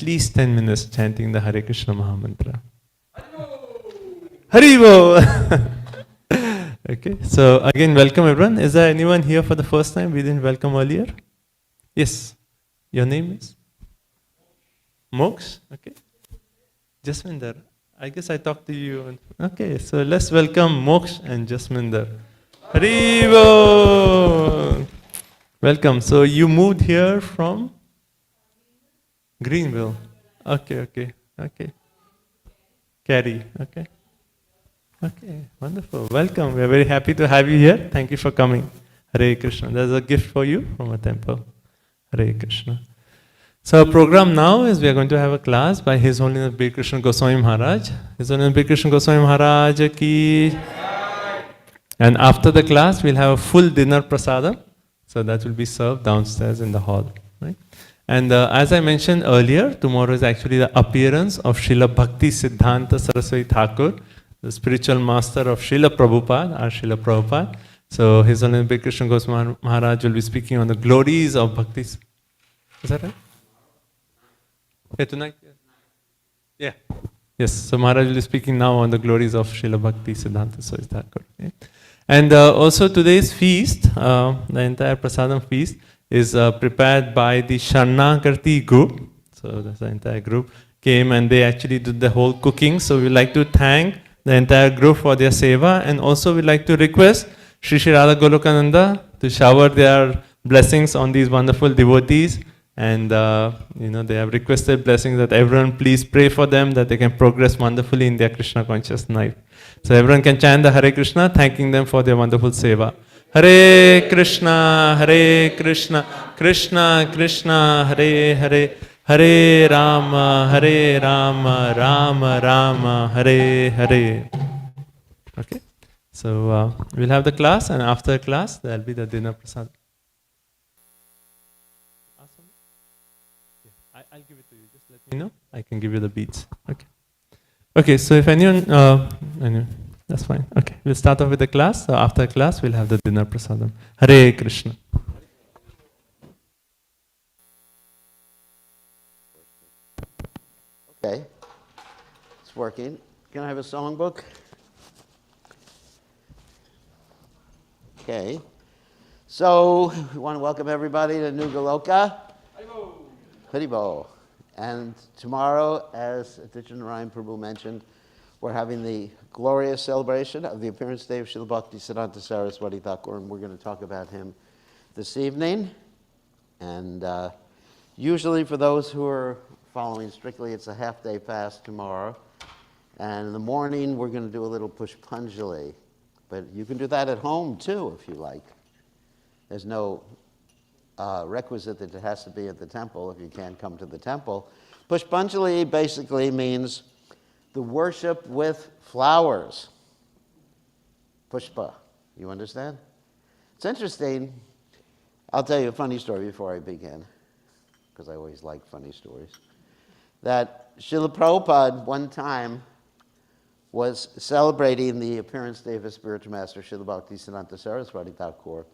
least 10 minutes chanting the Hare Krishna Mahamantra. Haribo! Okay, so again, welcome everyone. Is there anyone here for the first time we didn't welcome earlier? Yes. Your name is? Moksha? Okay. Jasminder. I guess I talked to you. Okay, so let's welcome Moksha and Jasminder. Haribo! Welcome. So you moved here from? Greenville. Okay. Kerry. Okay. Okay, wonderful. Welcome. We are very happy to have you here. Thank you for coming. Hare Krishna. There's a gift for you from a temple. Hare Krishna. So our program now is we are going to have a class by His Holiness Bir Krishna Goswami Maharaj. His Holiness Bir Krishna Goswami Maharaj ki. And after the class, we'll have a full dinner prasadam. So that will be served downstairs in the hall. Right? And as I mentioned earlier, tomorrow is actually the appearance of Srila Bhakti Siddhanta Saraswati Thakur, the spiritual master of Srila Prabhupada, our Srila Prabhupada. So His Holiness Bir Krishna Goswami Maharaj will be speaking on the glories of Bhakti. Is that right? Yeah, tonight? Yeah. Yes, so Maharaj will be speaking now on the glories of Srila Bhakti Siddhanta Saraswati Thakur. Okay? And also today's feast, the entire Prasadam feast, is prepared by the Sharnagarti group. So that's the entire group came and they actually did the whole cooking. So we'd like to thank the entire group for their seva, and also we'd like to request Shri Shri Radha Golokananda to shower their blessings on these wonderful devotees. And they have requested blessings that everyone please pray for them that they can progress wonderfully in their Krishna conscious life. So everyone can chant the Hare Krishna, thanking them for their wonderful seva. Hare Krishna, Krishna Krishna, Hare Hare, Hare Rama, Rama Rama, Hare Hare. Okay, so we'll have the class, and after class there will be the dinner prasad. I'll give it to you. Just let me know. I can give you the beads. Okay. Okay. So if anyone, anyway, that's fine. Okay. We'll start off with the class. So after class, we'll have the dinner prasadam. Hare Krishna. Okay. It's working. Can I have a songbook? Okay. So we want to welcome everybody to New Goloka. Haribo. And tomorrow, as Narayan Prabhu mentioned, we're having the glorious celebration of the appearance day of Srila Bhakti Siddhanta Saraswati Thakur, and we're going to talk about him this evening. And usually for those who are following strictly, it's a half-day fast tomorrow. And in the morning, we're going to do a little Pushpanjali. But you can do that at home, too, if you like. There's no requisite that it has to be at the temple if you can't come to the temple. Pushpanjali basically means the worship with flowers. Pushpa, you understand? It's interesting. I'll tell you a funny story before I begin, because I always like funny stories. That Srila Prabhupada one time was celebrating the appearance day of his spiritual master, Srila Bhakti Siddhanta Saraswati Thakur,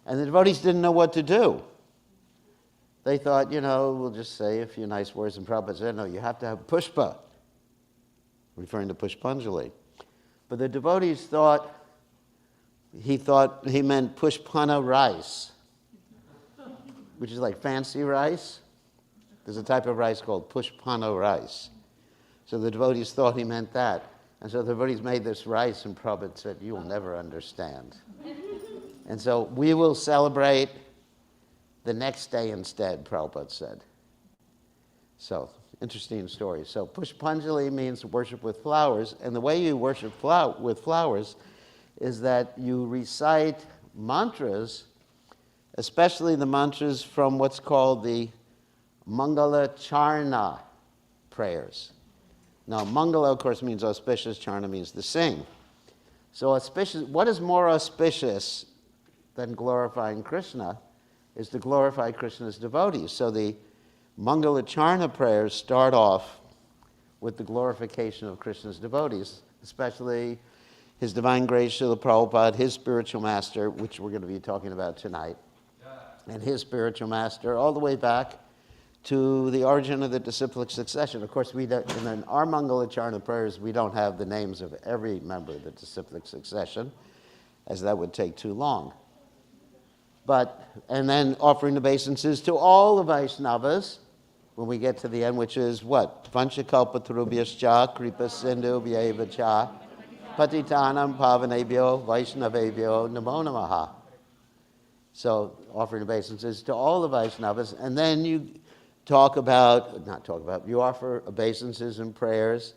and the devotees didn't know what to do. They thought, we'll just say a few nice words, and Prabhupada said, no, you have to have pushpa, referring to Pushpanjali. But the devotees thought he meant pushpana rice, which is like fancy rice. There's a type of rice called pushpana rice. So the devotees thought he meant that. And so the devotees made this rice, and Prabhupada said, you will never understand. And so we will celebrate the next day instead, Prabhupada said. So, interesting story. So Pushpanjali means worship with flowers, and the way you worship with flowers is that you recite mantras, especially the mantras from what's called the Mangala Charna prayers. Now, Mangala, of course, means auspicious, Charna means to sing. So auspicious, what is more auspicious than glorifying Krishna is to glorify Krishna's devotees. So the Mangala Charna prayers start off with the glorification of Krishna's devotees, especially His Divine Grace Srila Prabhupada, his spiritual master, which we're going to be talking about tonight, and his spiritual master, all the way back to the origin of the disciplic succession. Of course, in our Mangalacharna prayers, we don't have the names of every member of the disciplic succession, as that would take too long. And then offering the obeisances to all the Vaishnavas, when we get to the end, which is what? Vanchakalpatarubhyascha, kripa sindhu bhyeva patitanam pavanebhyo vaishnavebhyo namo namaha. So offering obeisances to all the Vaishnavas, and then you you offer obeisances and prayers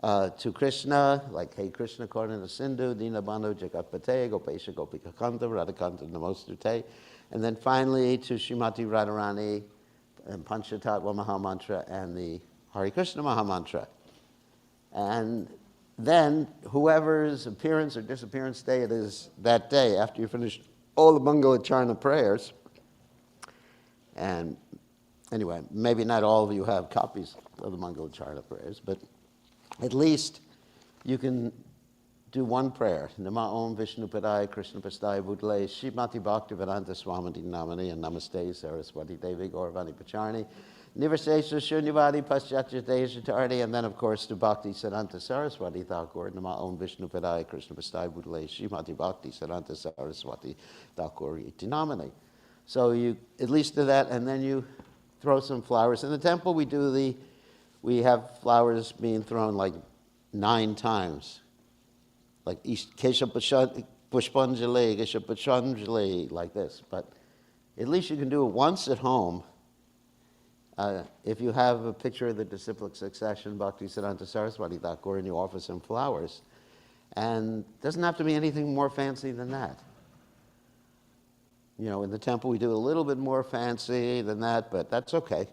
to Krishna, like Hey Krishna Karuna Sindhu, Dinabandhu Jagatpate, Gopesha Gopika Kanta, Radhakanta Namostute, and then finally to Srimati Radharani and Panchatattva Mahamantra and the Hare Krishna Mahamantra. And then whoever's appearance or disappearance day it is that day, after you finish all the Mangalacharna prayers, and anyway, maybe not all of you have copies of the Mangalacharna prayers, but at least you can do one prayer. Nama Om Vishnu Padaya Krishna Pastaya Bhutale Shrimati Bhakti Vedanta Swamati Namani and Namaste Saraswati Devi Gauravani Pacharni Nivasesha Shunyavadi Paschatya Deshatardi, and then of course to Bhakti Siddhanta Saraswati Thakur, Nama Om Vishnu Padaya Krishna Pastaya Bhutale Shrimati Bhakti Siddhanta Saraswati Thakur Iti Namani. So you at least do that, and then you throw some flowers. In the temple we have flowers being thrown like 9 times. Like Kesha Pushpanjali, Kesha Pushpanjali, like this. But at least you can do it once at home. If you have a picture of the disciplic succession, Bhakti Siddhanta Saraswati Thakur, and you offer some flowers. And it doesn't have to be anything more fancy than that. You know, in the temple we do a little bit more fancy than that, but that's okay.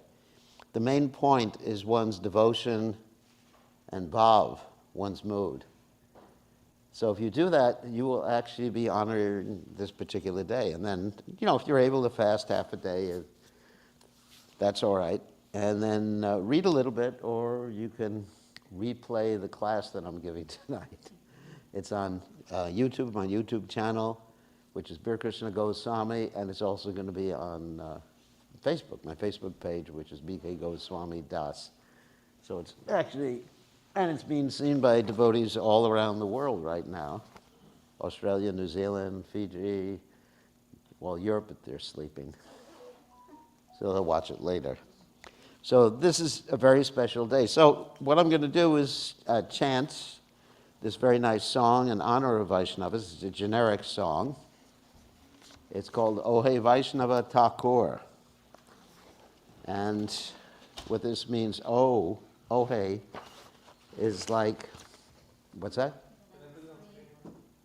The main point is one's devotion and bhav, one's mood. So if you do that, you will actually be honoring this particular day. And then, you know, if you're able to fast half a day, that's all right. And then read a little bit, or you can replay the class that I'm giving tonight. It's on YouTube, my YouTube channel, which is Bir Krishna Goswami, and it's also going to be on Facebook, my Facebook page, which is bkgoswami das. So it's actually, and it's being seen by devotees all around the world right now. Australia, New Zealand, Fiji, well, Europe, but they're sleeping. So they'll watch it later. So this is a very special day. So what I'm going to do is chant this very nice song in honor of Vaishnavas. It's a generic song. It's called Ohe Vaishnava Thakur. And what this means, Ohe, is like, what's that?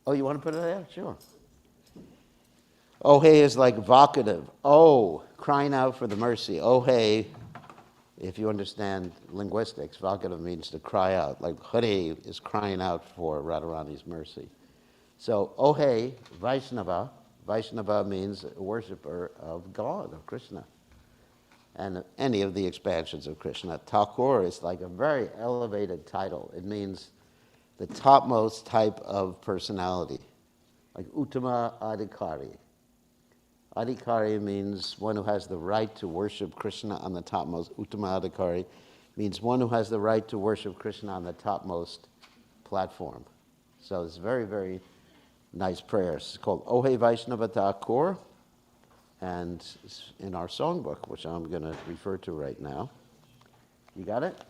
Oh, you want to put it there? Sure. Ohe is like vocative. Oh, crying out for the mercy. Ohe, if you understand linguistics, vocative means to cry out. Like Hare is crying out for Radharani's mercy. So Ohe, Vaishnava. Vaishnava means a worshiper of God, of Krishna, and any of the expansions of Krishna. Thakur is like a very elevated title. It means the topmost type of personality, like Uttama Adhikari. Adhikari means one who has the right to worship Krishna on the topmost. Uttama Adhikari means one who has the right to worship Krishna on the topmost platform. So it's very, very nice prayers. It's called Ohe Vaishnava Thakur, and it's in our songbook, which I'm going to refer to right now. You got it?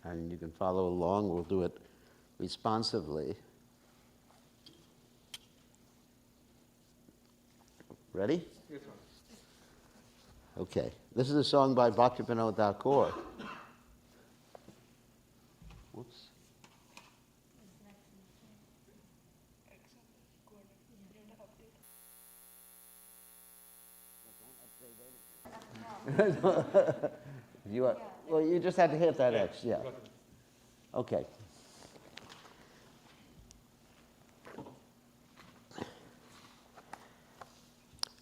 And you can follow along. We'll do it responsively. Ready? Yes, sir. Okay. This is a song by Bhaktivinoda Thakur. Whoops. Well, you just had to hit that X, yeah. Okay.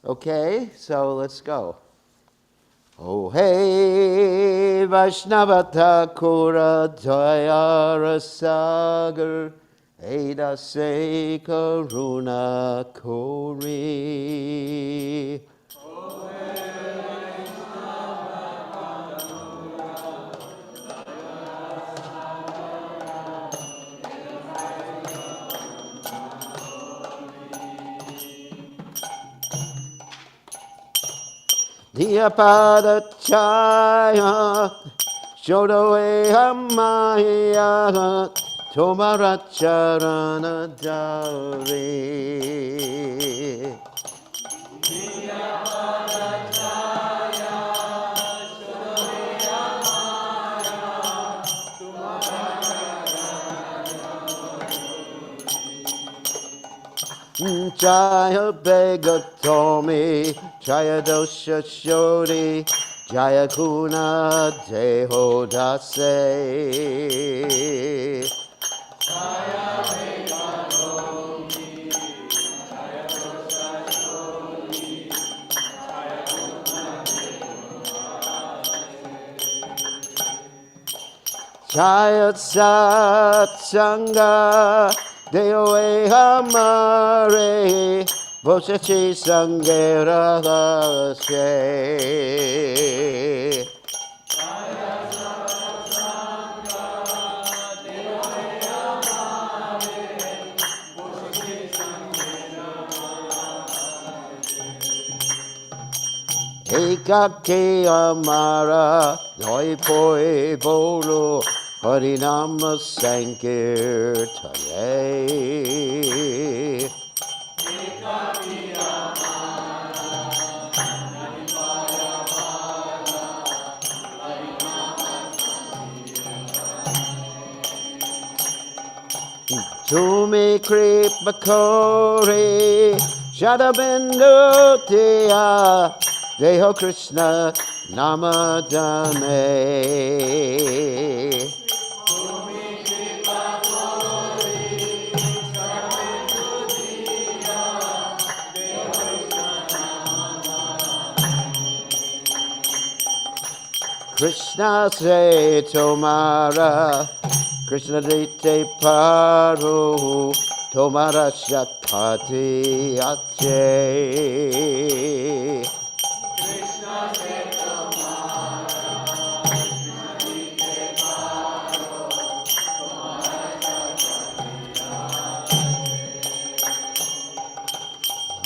Okay, so let's go. Oh hey Vaishnava Thakura Dayara Sagar Eda Se Karuna Kori. Diyapadachaya Shodoe Hamaya Tomaracharana Dari. Jaya Begatomi, Jaya Dosha Shodi, Jaya Kuna Deho Dase. Jaya Satsanga, Deoe Hamare, Vosachi Sangera Hase. Ekake Amara, Noi Poi Bolo, Harinama Sankirtane. Tumi Kripa Kori, Shadabindu Tia, Deho Krishna Namadame. Krishna se tomara, Krishna dite paru, tomara shakati ache.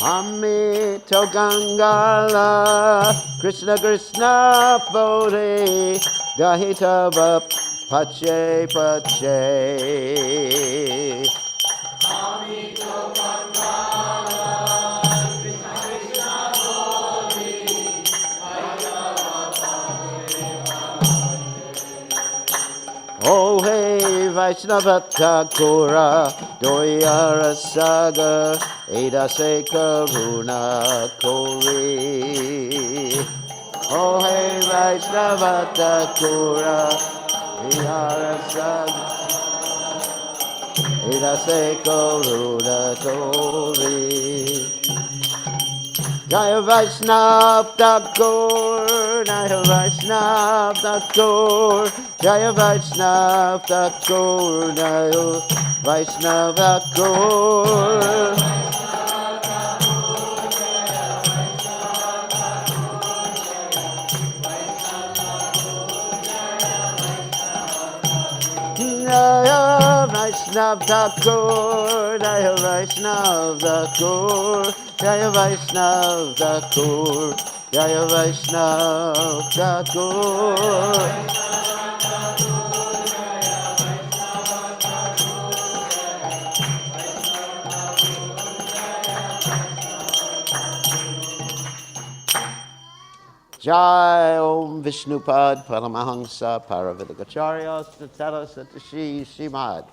Amito Gangala, Krishna Krishna Bodhi, Dahitava Pache Pache. Oh hey Vaishnava Thakura, Doyara Saga, Eda Se Karuna Kori. Oh hey Vaishnava Thakura, Doyara Saga, Eda Se Karuna Kori. Jaya Vaishnav Thakur, Jaya Vaishnav Thakur, Jaya Vaishnav Thakur, Jaya Vaishnav Thakur. Jaya Vaishnav Thakur, Jaya Vaishnav Thakur, Jaya Vaishnav Thakur, Jaya Vaishnav Thakur. Jai Om Vishnupad Paramahamsa Paravidagacharya Statara Satashi Shimad.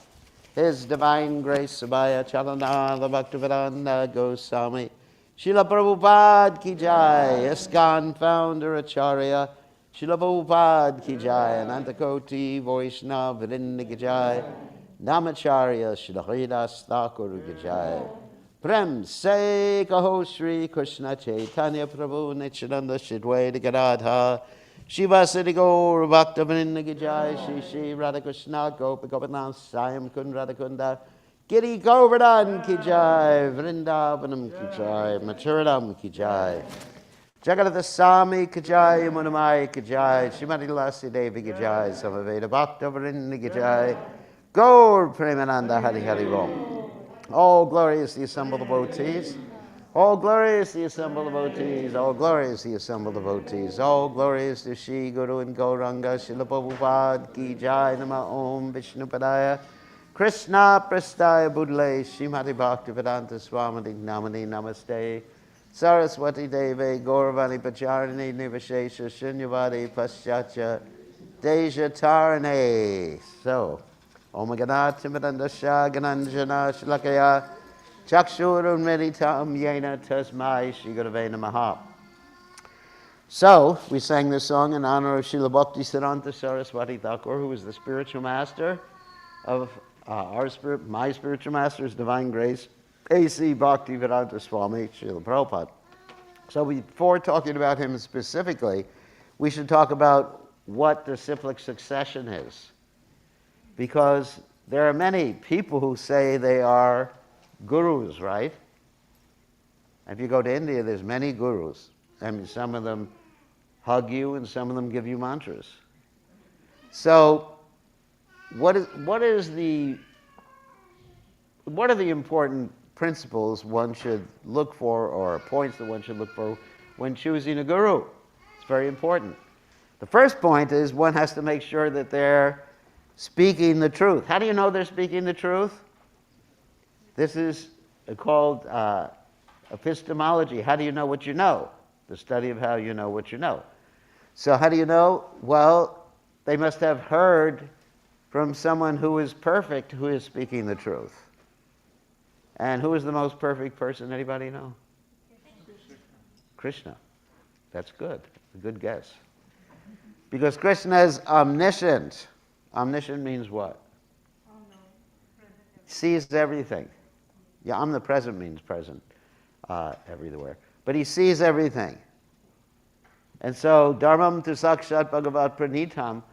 His Divine Grace Abhaya Chalananda Bhaktivedanta Goswami. Srila Prabhupada Ki Jai. ISKCON Founder Acharya. Srila Prabhupada Ki Jai. Anantakoti Vaishnava Vrinda Ki Jai. Namacharya Srila Haridas Thakur Ki Jai. Prem se kaho Shri Krishna Chaitanya Prabhu Nityananda Shri Advaita Gadadhar Shivasati Gaur Bhaktavinda Ki Jai Shri Shri Radha Krishna Gopa Gopinath Sayam Kund Radha Kunda Giri Govardhan Ki Jai Vrindavanam Ki Jai Maturadam Ki Jai Jagadata Sami Kajai Munamai Kajai Shrimati Lasi Devi Kajai Samaveda Bhakta Vrinda Kajai Gaur Premananda Hari Hari Ram. All glory is the assembled devotees. All glory is the assembled devotees. All glory is the assembled devotees. All glory is to Shri Guru and Gauranga Srila Prabhupada Ki Jai Nama Om Vishnu Padaya Krishna Prastaya Budle Shrimati Bhaktivedanta Swamini Namani Namaste Saraswati Deve Gauravani Pacharini Nivashesha Shunyavadi Paschatya Deja Tarane. So, Om Ganat Timidandasha Gananjana Shlakaya Chakshurun Meditam Yena Tasmai Shri Gurave Namaha. So, we sang this song in honor of Srila Bhakti Siddhanta Saraswati Thakur, who is the spiritual master of my spiritual master's divine grace, A.C. Bhaktivedanta Swami Srila Prabhupada. So before talking about him specifically, we should talk about what the cyclic succession is. Because there are many people who say they are gurus, right? If you go to India, there's many gurus. I mean, some of them hug you and some of them give you mantras. So what are the important principles one should look for, or points that one should look for when choosing a guru? It's very important. The first point is one has to make sure that they're speaking the truth. How do you know they're speaking the truth? This is called epistemology. How do you know what you know? The study of how you know what you know. So how do you know? Well, they must have heard from someone who is perfect, who is speaking the truth. And who is the most perfect person? Anybody know? Krishna. That's good. A good guess. Because Krishna is omniscient. Omniscient means what? Sees everything. Yeah, omnipresent means present everywhere. But he sees everything. And so, dharmam tu sakshat bhagavat pranitam,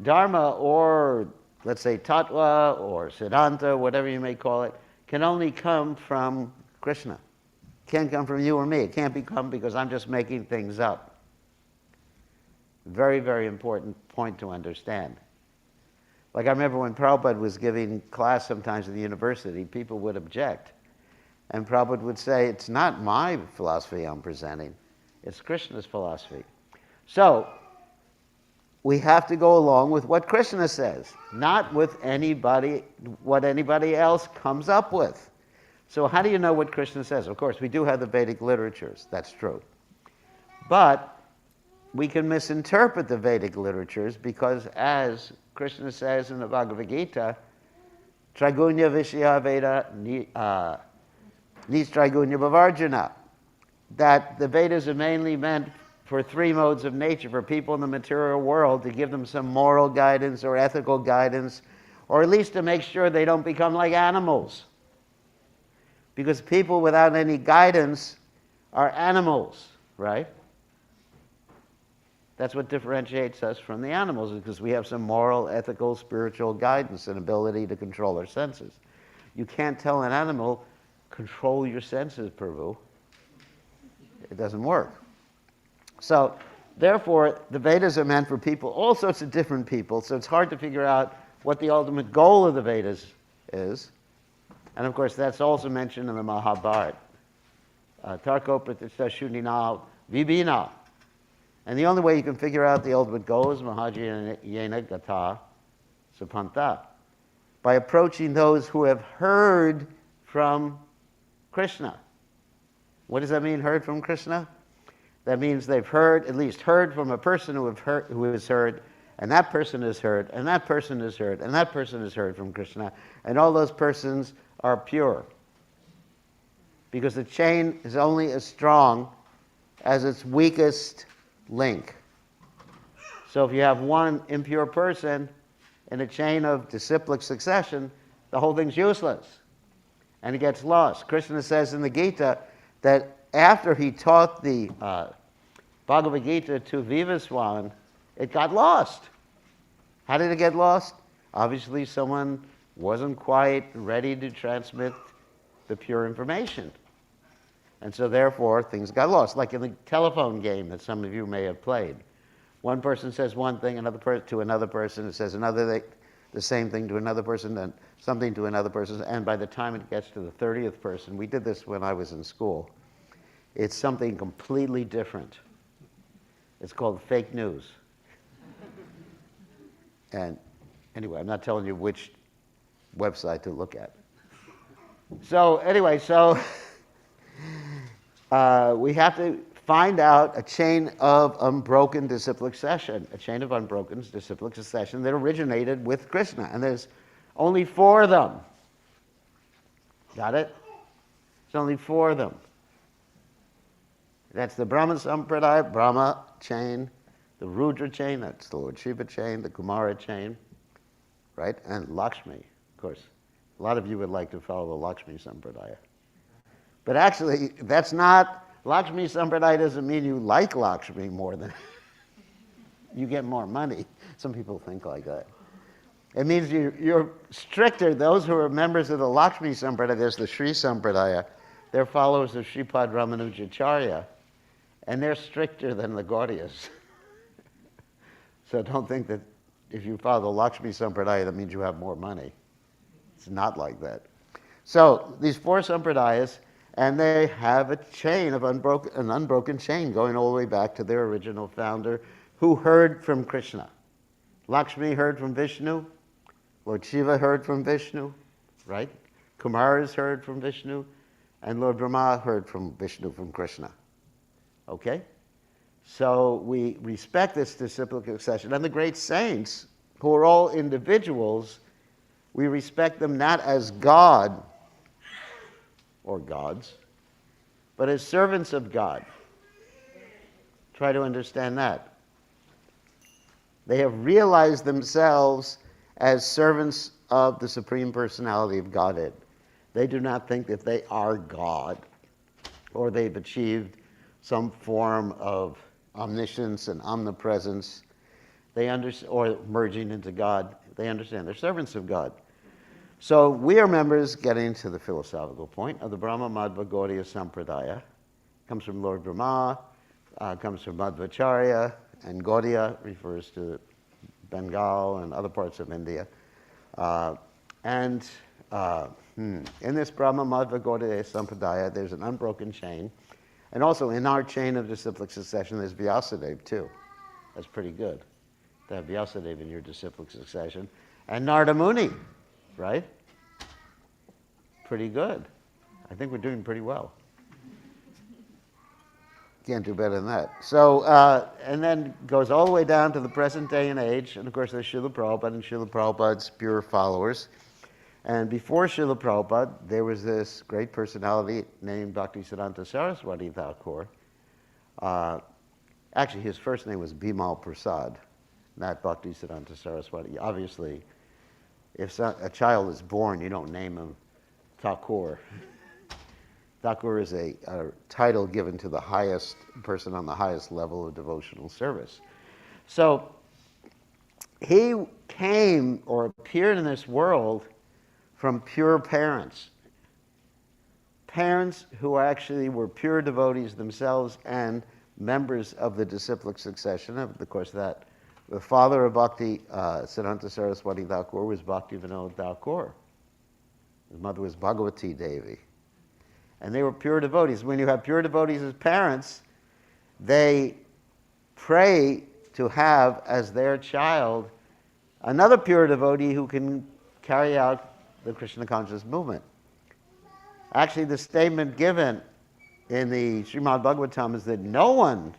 dharma, or let's say tattva or siddhanta, whatever you may call it, can only come from Krishna. It can't come from you or me. It can't come because I'm just making things up. Very, very important point to understand. Like I remember when Prabhupada was giving class sometimes at the university, people would object. And Prabhupada would say, it's not my philosophy I'm presenting. It's Krishna's philosophy. So, we have to go along with what Krishna says, not with what anybody else comes up with. So how do you know what Krishna says? Of course, we do have the Vedic literatures, that's true. But we can misinterpret the Vedic literatures because, as Krishna says in the Bhagavad Gita, Traigunya Vishya Veda Nistraigunya Bhavarjana, that the Vedas are mainly meant for three modes of nature, for people in the material world, to give them some moral guidance or ethical guidance, or at least to make sure they don't become like animals. Because people without any guidance are animals, right? That's what differentiates us from the animals, because we have some moral, ethical, spiritual guidance and ability to control our senses. You can't tell an animal, control your senses, Prabhu. It doesn't work. So, therefore, the Vedas are meant for people, all sorts of different people, so it's hard to figure out what the ultimate goal of the Vedas is. And of course, that's also mentioned in the Mahabharata. Tarko pratishta shunina vibhina. And the only way you can figure out the ultimate goal is mahajayena gata sapanta, by approaching those who have heard from Krishna. What does that mean, heard from Krishna? That means they've heard, at least heard from a person who has heard, and that person has heard, and that person has heard, and that person has heard from Krishna, and all those persons are pure. Because the chain is only as strong as its weakest link. So if you have one impure person in a chain of disciplic succession, the whole thing's useless, and it gets lost. Krishna says in the Gita that after he taught the Bhagavad Gita to Vivaswan, it got lost. How did it get lost? Obviously, someone wasn't quite ready to transmit the pure information. And so therefore, things got lost. Like in the telephone game that some of you may have played. One person says one thing to another person, it says the same thing to another person, then something to another person, and by the time it gets to the 30th person, we did this when I was in school, it's something completely different. It's called fake news. And anyway, I'm not telling you which website to look at. So anyway, we have to find out a chain of unbroken disciplic succession, that originated with Krishna. And there's only 4 of them. Got it? There's only 4 of them. That's the Brahma Sampradaya, Brahma chain, the Rudra chain, that's the Lord Shiva chain, the Kumara chain, right? And Lakshmi, of course. A lot of you would like to follow the Lakshmi Sampradaya. But actually, that's not, Lakshmi Sampradaya doesn't mean you like Lakshmi more than you get more money. Some people think like that. It means you're stricter. Those who are members of the Lakshmi Sampradaya, there's the Sri Sampradaya, they're followers of Sripad Ramanujacharya, and they're stricter than the Gaudiyas. So don't think that if you follow the Lakshmi Sampradaya, that means you have more money. It's not like that. So these 4 Sampradayas, and they have a chain of an unbroken chain going all the way back to their original founder, who heard from Krishna. Lakshmi heard from Vishnu, Lord Shiva heard from Vishnu, right? Kumaras heard from Vishnu, and Lord Brahma heard from Vishnu, from Krishna. Okay? So we respect this disciplic succession. And the great saints, who are all individuals, we respect them not as God or gods, but as servants of God. Try to understand that. They have realized themselves as servants of the Supreme Personality of Godhead. They do not think that they are God, or they've achieved some form of omniscience and omnipresence. They understand, or merging into God. They understand they're servants of God. So we are members, getting to the philosophical point, of the Brahma Madhva Gaudiya Sampradaya. Comes from Lord Brahma, comes from Madhvacharya, and Gaudiya refers to Bengal and other parts of India. In this Brahma Madhva Gaudiya Sampradaya, there's an unbroken chain. And also in our chain of disciplic succession, there's Vyasadeva too. That's pretty good to have Vyasadeva in your disciplic succession. And Narada Muni, right? Pretty good. I think we're doing pretty well. Can't do better than that. So, and then goes all the way down to the present day and age. And of course, there's Srila Prabhupada and Srila Prabhupada's pure followers. And before Srila Prabhupada, there was this great personality named Bhaktisiddhanta Saraswati Thakur. Actually, his first name was Bimal Prasad, not Bhaktisiddhanta Saraswati. Obviously, if a child is born, you don't name him Thakur. Thakur is a title given to the highest person on the highest level of devotional service. So he came or appeared in this world from pure parents. Parents who actually were pure devotees themselves and members of the disciplic succession. Of course, that the father of Bhakti Siddhanta Saraswati Thakur was Bhakti Vinod Thakur. His mother was Bhagavati Devi. And they were pure devotees. When you have pure devotees as parents, they pray to have as their child another pure devotee who can carry out the Krishna conscious movement. Actually, the statement given in the Srimad Bhagavatam is that no one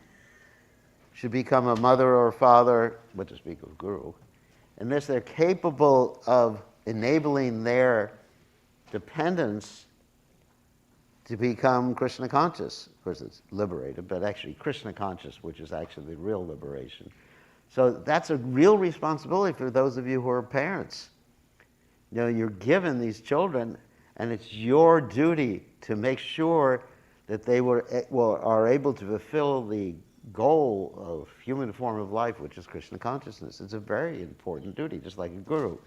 should become a mother or a father, but to speak of guru, unless they're capable of enabling their dependents to become Krishna conscious. Of course, it's liberated, but actually Krishna conscious, which is actually the real liberation. So that's a real responsibility for those of you who are parents. You know, you're given these children, and it's your duty to make sure that they are able to fulfill the goal of human form of life, which is Krishna consciousness. It's a very important duty, just like a guru.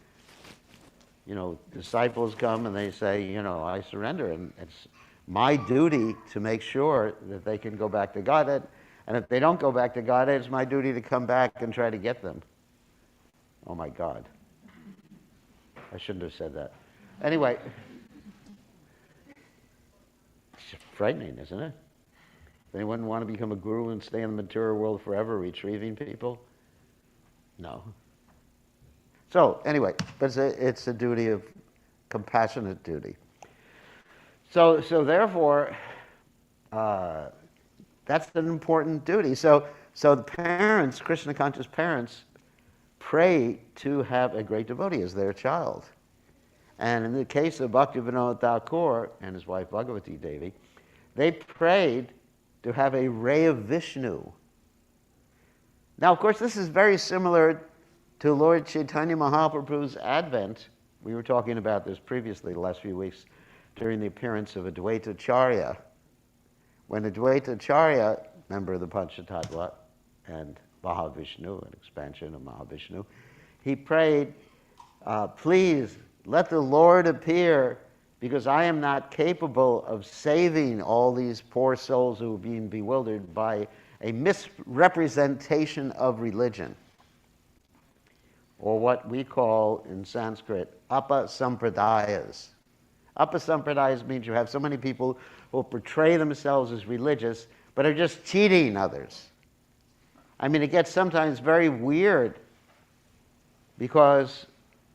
You know, disciples come and they say, you know, I surrender, and it's my duty to make sure that they can go back to Godhead. And if they don't go back to Godhead, it's my duty to come back and try to get them. Oh my God. I shouldn't have said that. Anyway, it's frightening, isn't it? Anyone want to become a guru and stay in the material world forever, retrieving people? No. So anyway, but it's a duty of compassionate duty. So therefore, that's an important duty. So the parents, Krishna conscious parents, pray to have a great devotee as their child. And in the case of Bhaktivinoda Thakur and his wife Bhagavati Devi, they prayed to have a ray of Vishnu. Now, of course, this is very similar to Lord Chaitanya Mahaprabhu's advent. We were talking about this previously the last few weeks during the appearance of Advaita Acharya. When Advaita Acharya, member of the Panchatattva and Mahavishnu, an expansion of Mahavishnu, he prayed, please let the Lord appear, because I am not capable of saving all these poor souls who are being bewildered by a misrepresentation of religion, or what we call in Sanskrit apa-sampradayas. Apa-sampradayas means you have so many people who portray themselves as religious but are just cheating others. I mean, it gets sometimes very weird because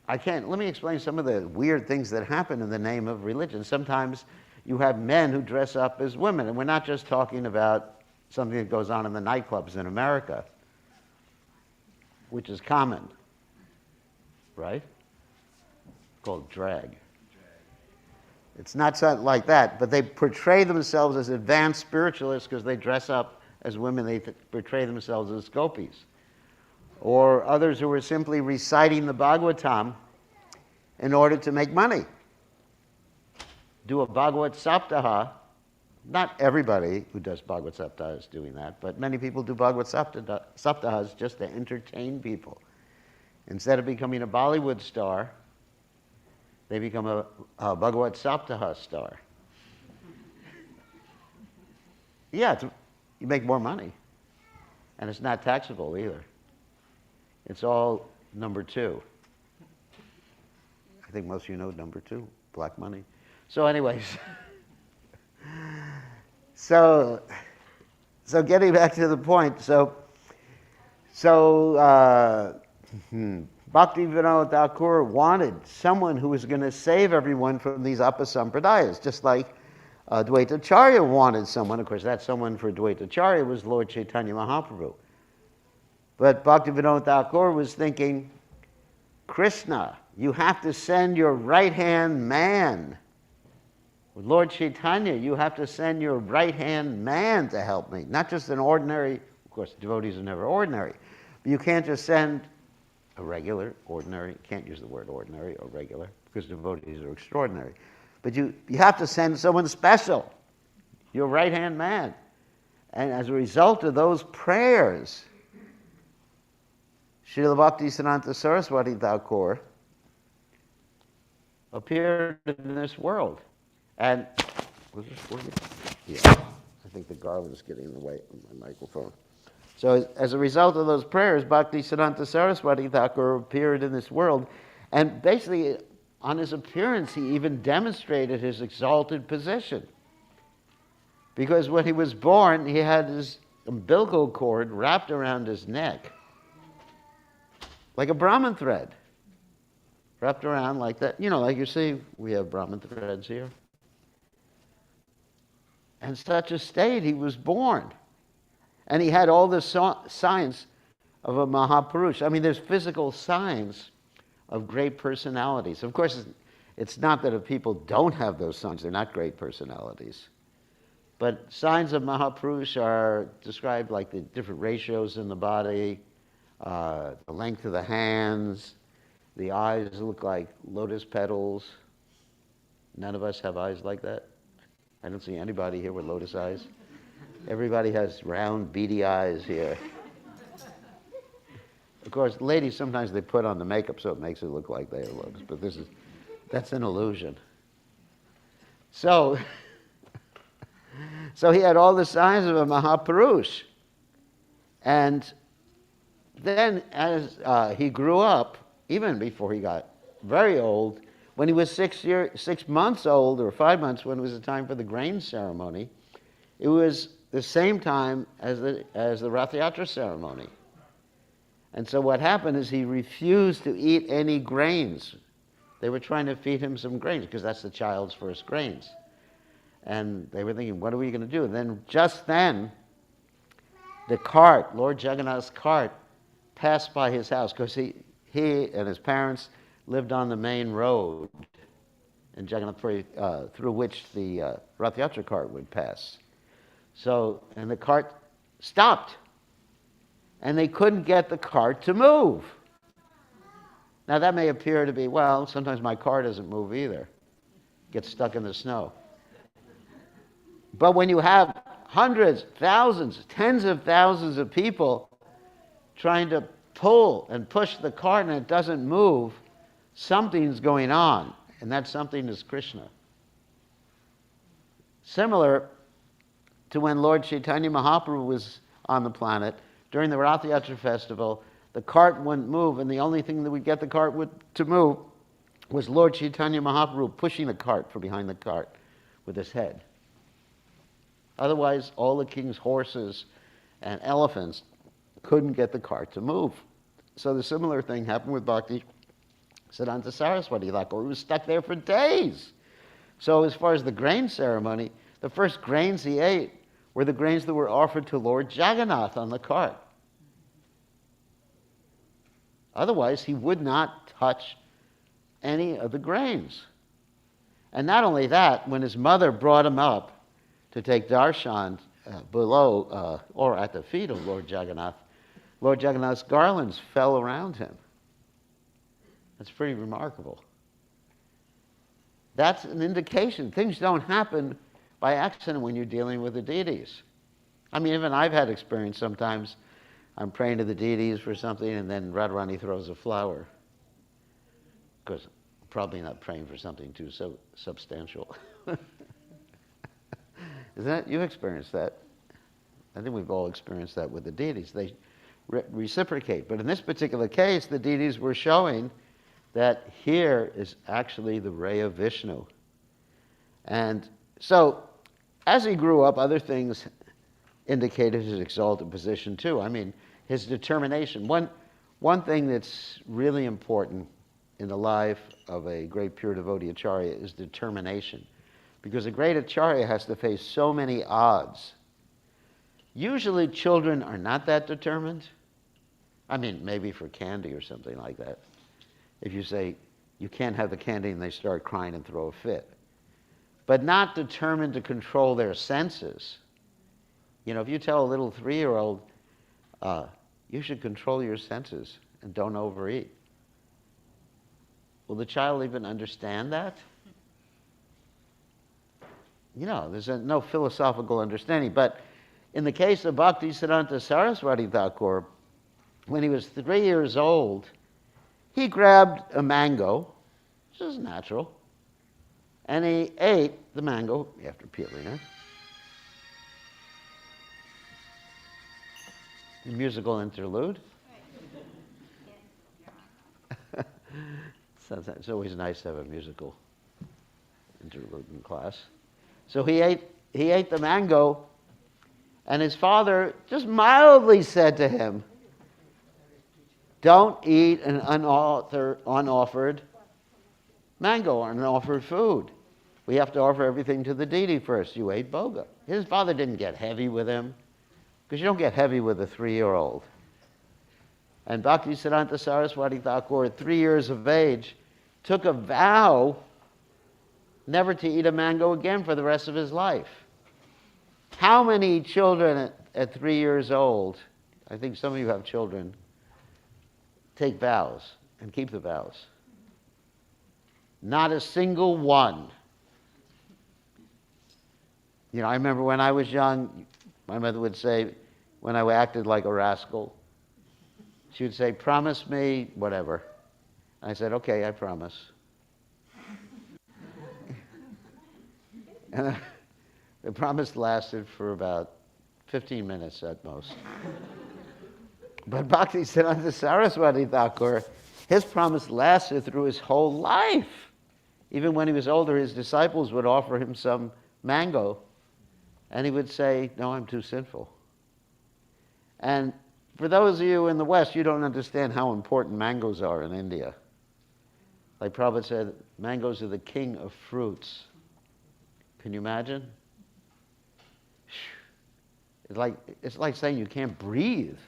let me explain some of the weird things that happen in the name of religion. Sometimes you have men who dress up as women, and we're not just talking about something that goes on in the nightclubs in America, which is common, right? Called drag. It's not something like that, but they portray themselves as advanced spiritualists because they dress up as women. They portray themselves as gopis. Or others who are simply reciting the Bhagavatam in order to make money. Do a Bhagavat Saptaha. Not everybody who does Bhagavat Saptaha is doing that, but many people do Bhagavat Saptahas just to entertain people. Instead of becoming a Bollywood star, they become a Bhagavat Saptaha star. Yeah, you make more money. And it's not taxable either. It's all number two. I think most of you know number two, black money. So anyways, so getting back to the point, Bhaktivinoda Thakur wanted someone who was going to save everyone from these apa-sampradayas, just like Advaita Acharya wanted someone. Of course, that someone for Advaita Acharya was Lord Chaitanya Mahaprabhu. But Bhaktivinoda Thakur was thinking, Krishna, you have to send your right-hand man. With Lord Chaitanya, you have to send your right-hand man to help me. Not just an ordinary, of course, devotees are never ordinary. But you can't just send a regular, ordinary, can't use the word ordinary or regular, because devotees are extraordinary. But you have to send someone special, your right-hand man. And as a result of those prayers, Srila Bhaktisiddhanta Saraswati Thakur appeared in this world. And, was this working? Yeah, I think the garland's getting in the way of my microphone. So as a result of those prayers, Bhaktisiddhanta Saraswati Thakur appeared in this world. And basically, on his appearance, he even demonstrated his exalted position. Because when he was born, he had his umbilical cord wrapped around his neck, like a Brahman thread, wrapped around like that. You know, like you see, we have Brahman threads here. And such a state he was born. And he had all the signs of a Mahapurush. I mean, there's physical signs of great personalities. Of course, it's not that if people don't have those signs, they're not great personalities. But signs of Mahapurush are described like the different ratios in the body, the length of the hands, the eyes look like lotus petals. None of us have eyes like that. I don't see anybody here with lotus eyes. Everybody has round, beady eyes here. Of course, ladies, sometimes they put on the makeup so it makes it look like they have lotus, but that's an illusion. So, So he had all the signs of a Mahapurush. And then as he grew up, even before he got very old, when he was 6 months old, or 5 months, when it was the time for the grain ceremony, it was the same time as the Rath Yatra ceremony. And so what happened is he refused to eat any grains. They were trying to feed him some grains, because that's the child's first grains. And they were thinking, what are we going to do? And then, just then, the cart, Lord Jagannath's cart, passed by his house, because he and his parents lived on the main road in Jagannathpuri, through which the Rath Yatra cart would pass. So, and the cart stopped, and they couldn't get the cart to move. Now that may appear to be, well, sometimes my car doesn't move either. It gets stuck in the snow. But when you have hundreds, thousands, tens of thousands of people trying to pull and push the cart and it doesn't move, something's going on, and that something is Krishna. Similar to when Lord Chaitanya Mahaprabhu was on the planet, during the Rath Yatra festival, the cart wouldn't move, and the only thing that would get the cart to move was Lord Chaitanya Mahaprabhu pushing the cart from behind the cart with his head. Otherwise, all the king's horses and elephants couldn't get the cart to move. So the similar thing happened with Bhakti Siddhanta Saraswati Thakur. He was stuck there for days. So as far as the grain ceremony, the first grains he ate were the grains that were offered to Lord Jagannath on the cart. Otherwise, he would not touch any of the grains. And not only that, when his mother brought him up to take darshan below or at the feet of Lord Jagannath's garlands fell around him. That's pretty remarkable. That's an indication. Things don't happen by accident when you're dealing with the deities. I mean, even I've had experience sometimes. I'm praying to the deities for something, and then Radharani throws a flower. Because I'm probably not praying for something too substantial. Isn't that, you've experienced that? I think we've all experienced that with the deities. They reciprocate. But in this particular case, the deities were showing that here is actually the ray of Vishnu. And so, as he grew up, other things indicated his exalted position too. I mean, his determination. One thing that's really important in the life of a great pure devotee acharya is determination. Because a great acharya has to face so many odds. Usually children are not that determined. I mean, maybe for candy or something like that. If you say, you can't have the candy, and they start crying and throw a fit. But not determined to control their senses. You know, if you tell a little 3-year-old, you should control your senses and don't overeat. Will the child even understand that? You know, there's no philosophical understanding. But in the case of Bhakti Siddhanta Saraswati Thakur, when he was 3 years old, he grabbed a mango, which is natural, and he ate the mango after peeling it. A musical interlude. It's always nice to have a musical interlude in class. So he ate the mango, and his father just mildly said to him, don't eat an unoffered mango or unoffered food. We have to offer everything to the deity first. You ate boga. His father didn't get heavy with him, because you don't get heavy with a 3-year-old. And Bhakti Siddhanta Saraswati Thakur, at 3 years of age, took a vow never to eat a mango again for the rest of his life. How many children at 3 years old, I think some of you have children, take vows and keep the vows? Not a single one. You know, I remember when I was young, my mother would say, when I acted like a rascal, she would say, promise me whatever. I said, okay, I promise. The promise lasted for about 15 minutes at most. But Bhaktisiddhanta Saraswati Thakur, his promise lasted through his whole life. Even when he was older, his disciples would offer him some mango, and he would say, "No, I'm too sinful." And for those of you in the West, you don't understand how important mangoes are in India. Like Prabhupada said, mangoes are the king of fruits. Can you imagine? It's like saying you can't breathe,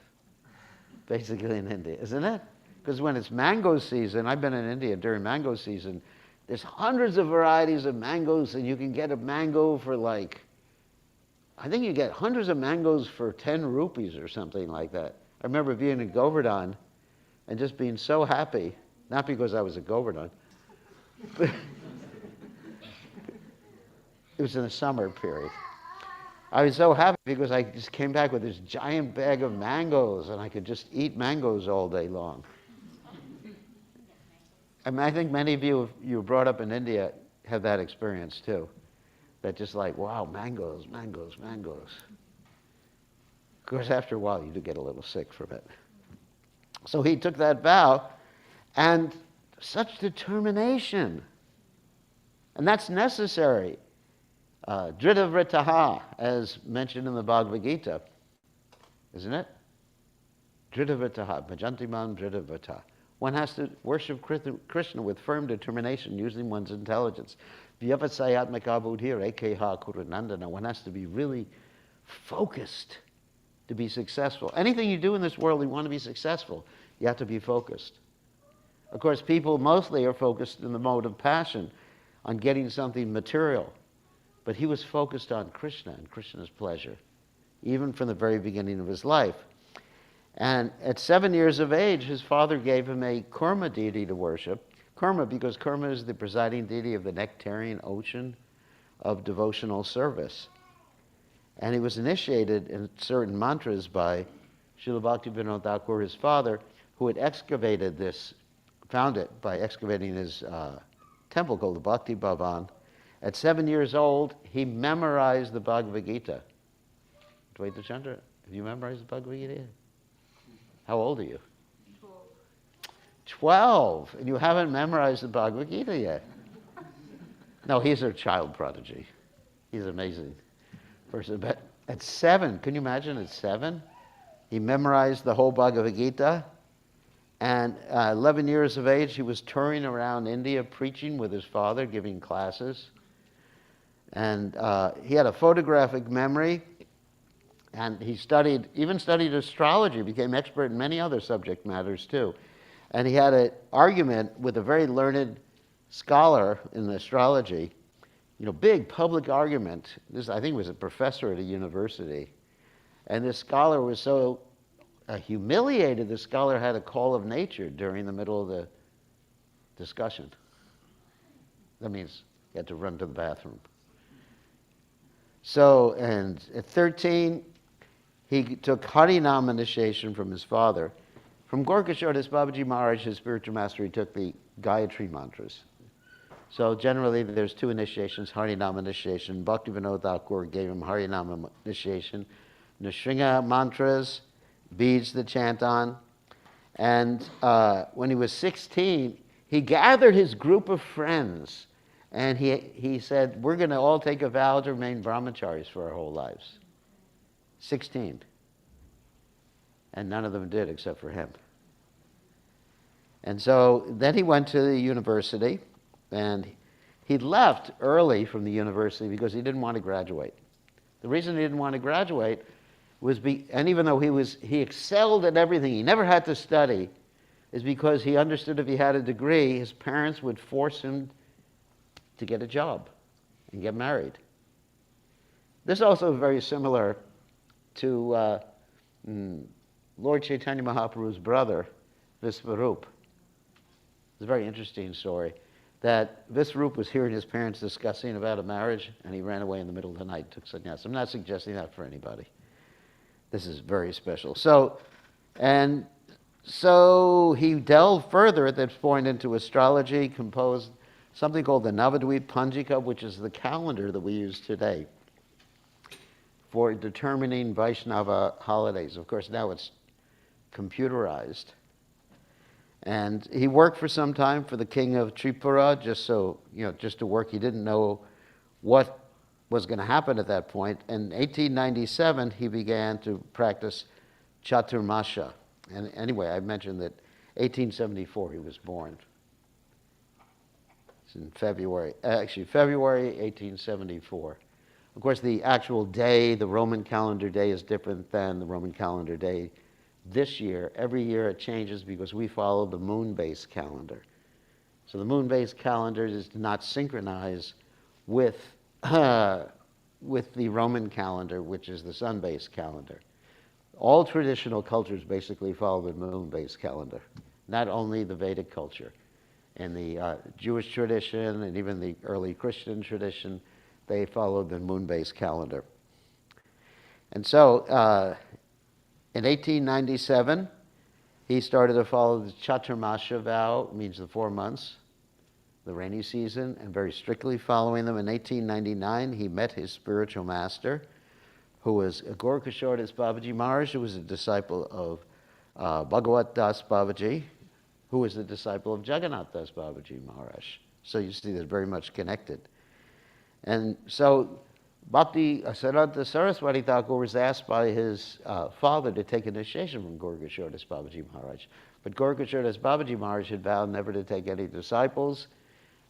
basically, in India, isn't it? Because when it's mango season, I've been in India during mango season, there's hundreds of varieties of mangoes, and you can get a mango for I think you get hundreds of mangoes for 10 rupees or something like that. I remember being in Govardhan and just being so happy, not because I was at Govardhan, but it was in the summer period. I was so happy because I just came back with this giant bag of mangoes, and I could just eat mangoes all day long. I mean, I think many of you, if you were brought up in India, have that experience too. That just like, wow, mangoes, mangoes, mangoes. Of course, after a while, you do get a little sick from it. So he took that vow, and such determination. And that's necessary. Dridhavritaha, as mentioned in the Bhagavad Gita, isn't it? Dridhavritaha, bhajantiman dridhavrita. One has to worship Krishna with firm determination, using one's intelligence. Vyavasayatmaka buddhir ekeha kurunandana. One has to be really focused to be successful. Anything you do in this world, you want to be successful, you have to be focused. Of course, people mostly are focused in the mode of passion, on getting something material. But he was focused on Krishna and Krishna's pleasure, even from the very beginning of his life. And at 7 years of age, his father gave him a Kurma deity to worship. Kurma, because Kurma is the presiding deity of the nectarian ocean of devotional service. And he was initiated in certain mantras by Srila Bhaktivinoda Thakur, his father, who had excavated this, found it by excavating his temple called the Bhakti Bhavan. At 7 years old, he memorized the Bhagavad Gita. Dvaita Chandra, have you memorized the Bhagavad Gita? How old are you? 12. And you haven't memorized the Bhagavad Gita yet. No, he's a child prodigy. He's an amazing person. But at 7, can you imagine at 7? He memorized the whole Bhagavad Gita. And 11 years of age, he was touring around India preaching with his father, giving classes. And he had a photographic memory. And he even studied astrology, became expert in many other subject matters too. And he had an argument with a very learned scholar in astrology, big public argument. This, I think, was a professor at a university. And this scholar was so humiliated, the scholar had a call of nature during the middle of the discussion. That means he had to run to the bathroom. So, and at 13, he took Harinam initiation from his father. From Gorkashore, Babaji Maharaj, his spiritual master, he took the Gayatri mantras. So generally, there's 2 initiations, Harinam initiation. Bhaktivinoda Thakur gave him Harinam initiation. Nrsimha mantras, beads to chant on. And when he was 16, he gathered his group of friends, and he said, we're going to all take a vow to remain brahmacharis for our whole lives. 16. And none of them did except for him. And so then he went to the university, and he left early from the university because he didn't want to graduate. The reason he didn't want to graduate was, and even though he excelled at everything, he never had to study, is because he understood if he had a degree, his parents would force him to get a job and get married. This is also very similar to Lord Chaitanya Mahaprabhu's brother, Visvarup. It's a very interesting story. That Visvarup was hearing his parents discussing about a marriage, and he ran away in the middle of the night, took sannyas. I'm not suggesting that for anybody. This is very special. So he delved further at this point into astrology, composed something called the Navadvip Panjika, which is the calendar that we use today. for determining Vaishnava holidays. Of course, now it's computerized. And he worked for some time for the king of Tripura, just to work. He didn't know what was going to happen at that point. In 1897, he began to practice Chaturmasha. And anyway, I mentioned that 1874 he was born. It's in February 1874. Of course, the actual day, the Roman calendar day, is different than the Roman calendar day this year. Every year it changes because we follow the moon-based calendar. So the moon-based calendar does not synchronize with the Roman calendar, which is the sun-based calendar. All traditional cultures basically follow the moon-based calendar, not only the Vedic culture. In the Jewish tradition and even the early Christian tradition, they followed the moon-based calendar. And so in 1897, he started to follow the Chaturmasha vow, means the 4 months, the rainy season, and very strictly following them. In 1899, he met his spiritual master, who was Gaurkishore Das Babaji Maharaj, who was a disciple of Bhagavat Das Babaji, who was the disciple of Jagannath Das Babaji Maharaj. So you see they're very much connected. And so Bhakti Siddhanta Saraswati Thakur was asked by his father to take initiation from Gaurkishore Das Babaji Maharaj. But Gaurkishore Das Babaji Maharaj had vowed never to take any disciples,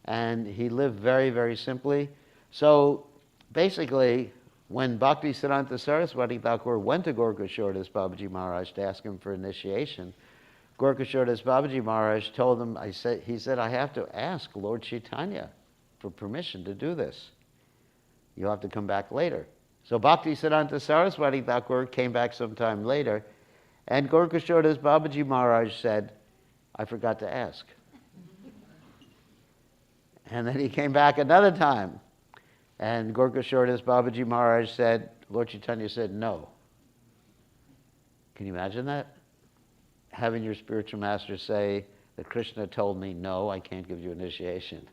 and he lived very, very simply. So basically, when Bhakti Siddhanta Saraswati Thakur went to Gaurkishore Das Babaji Maharaj to ask him for initiation, Gaurkishore Das Babaji Maharaj told him, he said, I have to ask Lord Chaitanya for permission to do this. You'll have to come back later. So Bhakti Siddhanta Saraswati Thakur came back sometime later, and Gaurkishore Das Babaji Maharaj said, I forgot to ask. And then he came back another time, and Gaurkishore Das Babaji Maharaj said, Lord Chaitanya said no. Can you imagine that? Having your spiritual master say that Krishna told me, no, I can't give you initiation.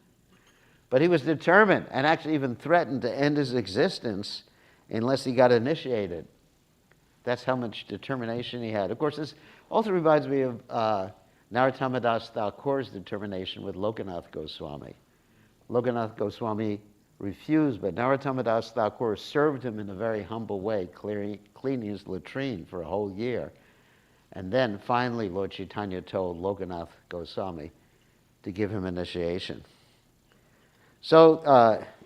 But he was determined and actually even threatened to end his existence unless he got initiated. That's how much determination he had. Of course, this also reminds me of Narottama Das Thakur's determination with Lokanath Goswami. Lokanath Goswami refused, but Narottama Das Thakur served him in a very humble way, cleaning his latrine for a whole year. And then finally Lord Chaitanya told Lokanath Goswami to give him initiation. So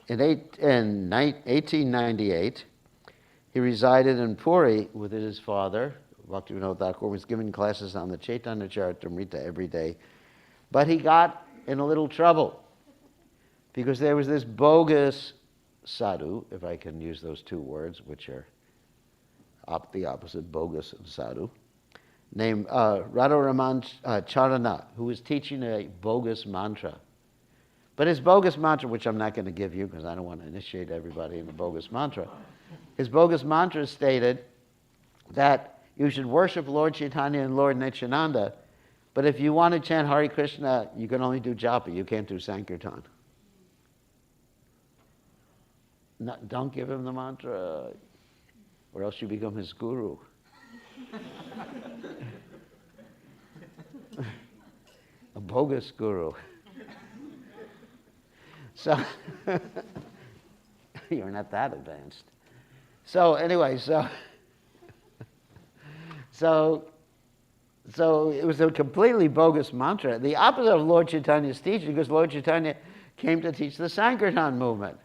in 1898, he resided in Puri with his father. Bhaktivinoda Thakur was giving classes on the Chaitanya Charitamrita every day. But he got in a little trouble because there was this bogus sadhu, if I can use those two words, which are the opposite, bogus of sadhu, named Radharaman Charana, who was teaching a bogus mantra. But his bogus mantra, which I'm not going to give you because I don't want to initiate everybody in the bogus mantra, his bogus mantra stated that you should worship Lord Chaitanya and Lord Nityananda, but if you want to chant Hare Krishna, you can only do japa, you can't do Sankirtan. No, don't give him the mantra, or else you become his guru. A bogus guru. So, you're not that advanced. So anyway, so it was a completely bogus mantra. The opposite of Lord Chaitanya's teaching, because Lord Chaitanya came to teach the Sankirtan movement.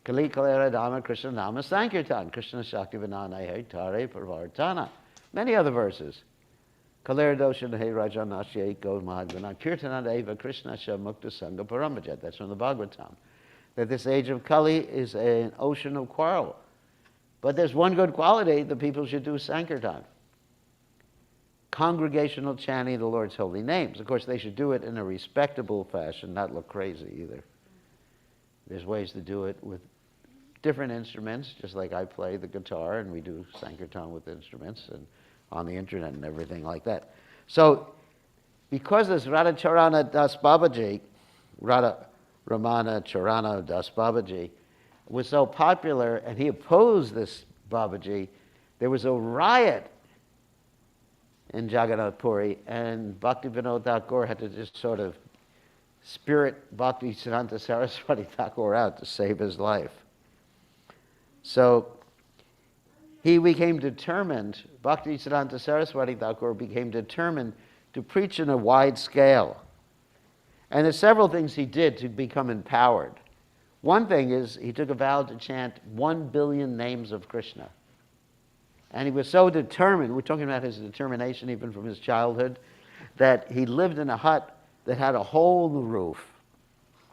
Kali Kalera Dhamma Krishna Nama Sankirtan, Krishna Shakti Vinanaya Tare Parvartana. Many other verses. Kalera Doshana He Rajanashya Go Mahadvana Kirtananda Eva Krishna Sha Mukta Sangha Paramajat. That's from the Bhagavatam. That this age of Kali is an ocean of quarrel. But there's one good quality: the people should do Sankirtan. Congregational chanting of the Lord's holy names. Of course, they should do it in a respectable fashion, not look crazy either. There's ways to do it with different instruments, just like I play the guitar and we do Sankirtan with instruments and on the internet and everything like that. So, because this Radha Ramana Charana Das Babaji, was so popular, and he opposed this Babaji, there was a riot in Jagannath Puri, and Bhaktivinoda Thakur had to just sort of spirit Bhaktisiddhanta Saraswati Thakur out to save his life. So he became determined, Bhaktisiddhanta Saraswati Thakur became determined to preach in a wide scale. And there's several things he did to become empowered. One thing is he took a vow to chant 1 billion names of Krishna. And he was so determined, we're talking about his determination even from his childhood, that he lived in a hut that had a hole in the roof.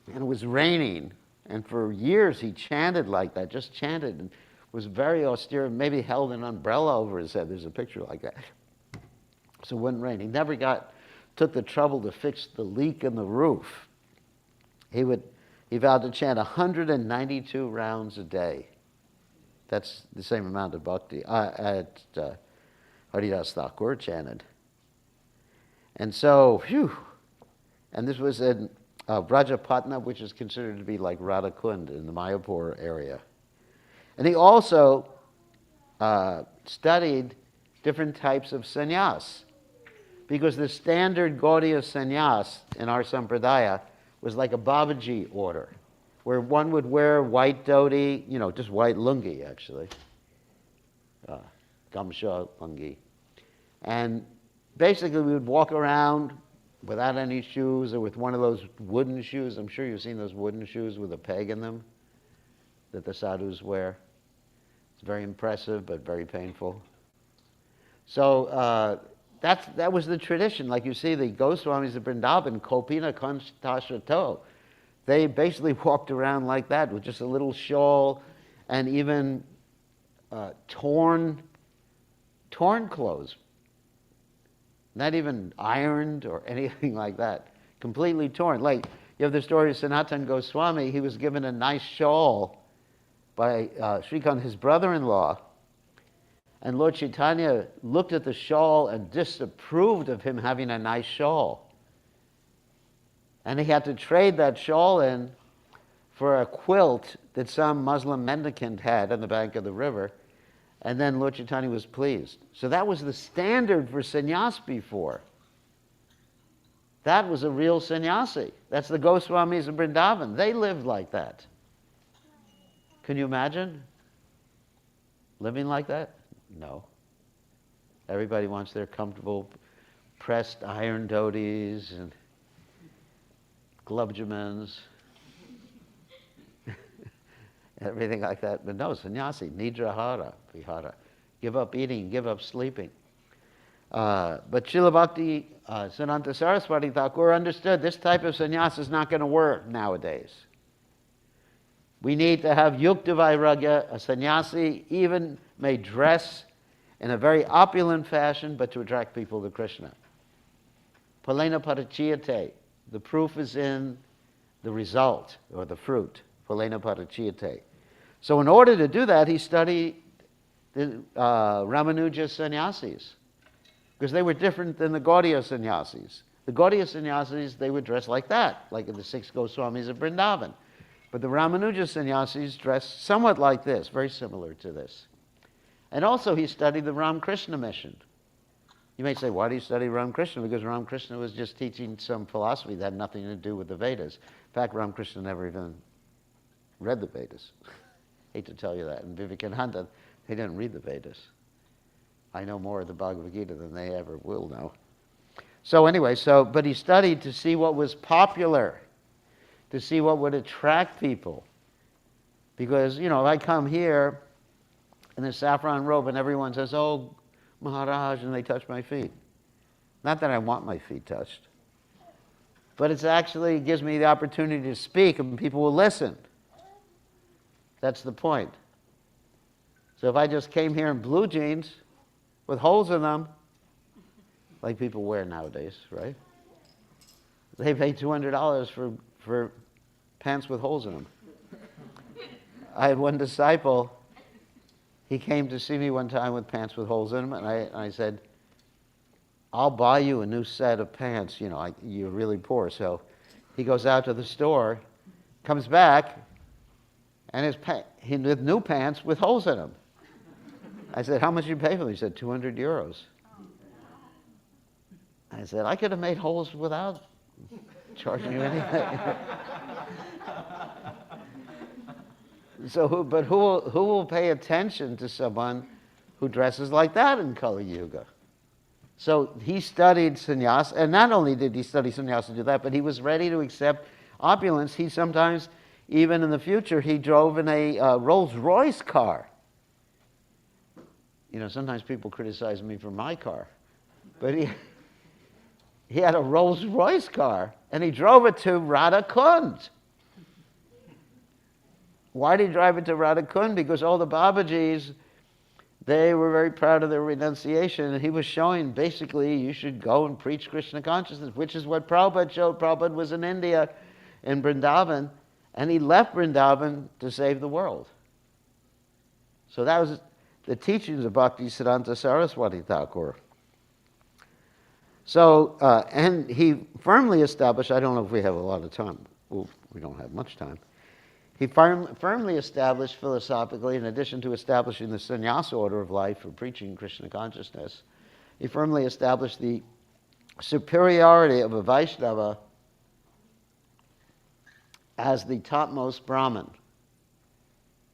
And it was raining. And for years he chanted like that, just chanted, and was very austere, maybe held an umbrella over his head. There's a picture like that. So it wouldn't rain. He never took the trouble to fix the leak in the roof. He vowed to chant 192 rounds a day. That's the same amount of bhakti Haridas Thakur chanted. And so, and this was in Brajapatna, which is considered to be like Radhakund in the Mayapur area. And he also studied different types of sannyas, because the standard Gaudiya sannyas in our sampradaya was like a Babaji order, where one would wear white dhoti, just white lungi actually, gamsha lungi. And basically we would walk around without any shoes or with one of those wooden shoes. I'm sure you've seen those wooden shoes with a peg in them that the sadhus wear. It's very impressive but very painful. So that was the tradition. Like you see, the Goswamis of Vrindavan, Kopina Kantashato, they basically walked around like that with just a little shawl and even torn clothes. Not even ironed or anything like that. Completely torn. Like, you have the story of Sanatana Goswami. He was given a nice shawl by Srikant, his brother-in-law. And Lord Chaitanya looked at the shawl and disapproved of him having a nice shawl. And he had to trade that shawl in for a quilt that some Muslim mendicant had on the bank of the river. And then Lord Chaitanya was pleased. So that was the standard for sannyas before. That was a real sannyasi. That's the Goswamis of Vrindavan. They lived like that. Can you imagine living like that? No. Everybody wants their comfortable pressed iron dhotis and glubjamans. Everything like that. But no, sannyasi, nidrahara, vihara. Give up eating, give up sleeping. But Srila Bhakti Siddhanta Saraswati Thakur understood this type of sannyas is not going to work nowadays. We need to have yukta vairagya. A sannyasi even may dress in a very opulent fashion, but to attract people to Krishna. Palena parachiyate. The proof is in the result, or the fruit. Palena parachiyate. So in order to do that, he studied the Ramanuja sannyasis, because they were different than the Gaudiya sannyasis. The Gaudiya sannyasis, they would dress like that, like the 6 Goswamis of Vrindavan. But the Ramanuja sannyasis dressed somewhat like this, very similar to this. And also he studied the Ramakrishna mission. You may say, why do you study Ramakrishna? Because Ramakrishna was just teaching some philosophy that had nothing to do with the Vedas. In fact, Ramakrishna never even read the Vedas. Hate to tell you that. And Vivekananda, they didn't read the Vedas. I know more of the Bhagavad Gita than they ever will know. So anyway, but he studied to see what was popular, to see what would attract people. Because, if I come here in a saffron robe and everyone says, oh, Maharaj, and they touch my feet. Not that I want my feet touched, but it actually gives me the opportunity to speak and people will listen. That's the point. So if I just came here in blue jeans with holes in them, like people wear nowadays, right? They pay $200 for pants with holes in them. I had one disciple, he came to see me one time with pants with holes in them, and I said, I'll buy you a new set of pants. You're really poor. So he goes out to the store, comes back, and he with new pants with holes in them. I said, how much did you pay for them? He said, 200 euros. I said, I could have made holes without charging you anything. But who will pay attention to someone who dresses like that in Kali Yuga? So he studied sannyasa, and not only did he study sannyasa to do that, but he was ready to accept opulence. He sometimes, even in the future, he drove in a Rolls-Royce car. You know, sometimes people criticize me for my car, but he had a Rolls-Royce car, and he drove it to Radha Kund. Why did he drive it to Radha Kund? Because all the Babajis, they were very proud of their renunciation, and he was showing, basically, you should go and preach Krishna consciousness, which is what Prabhupada showed. Prabhupada was in India, in Vrindavan, and he left Vrindavan to save the world. So that was the teachings of Bhaktisiddhanta Saraswati Thakur. So, and he firmly established, I don't know if we have a lot of time. Well, we don't have much time. He firmly established philosophically, in addition to establishing the sannyasa order of life for preaching Krishna consciousness, he firmly established the superiority of a Vaishnava as the topmost Brahmin.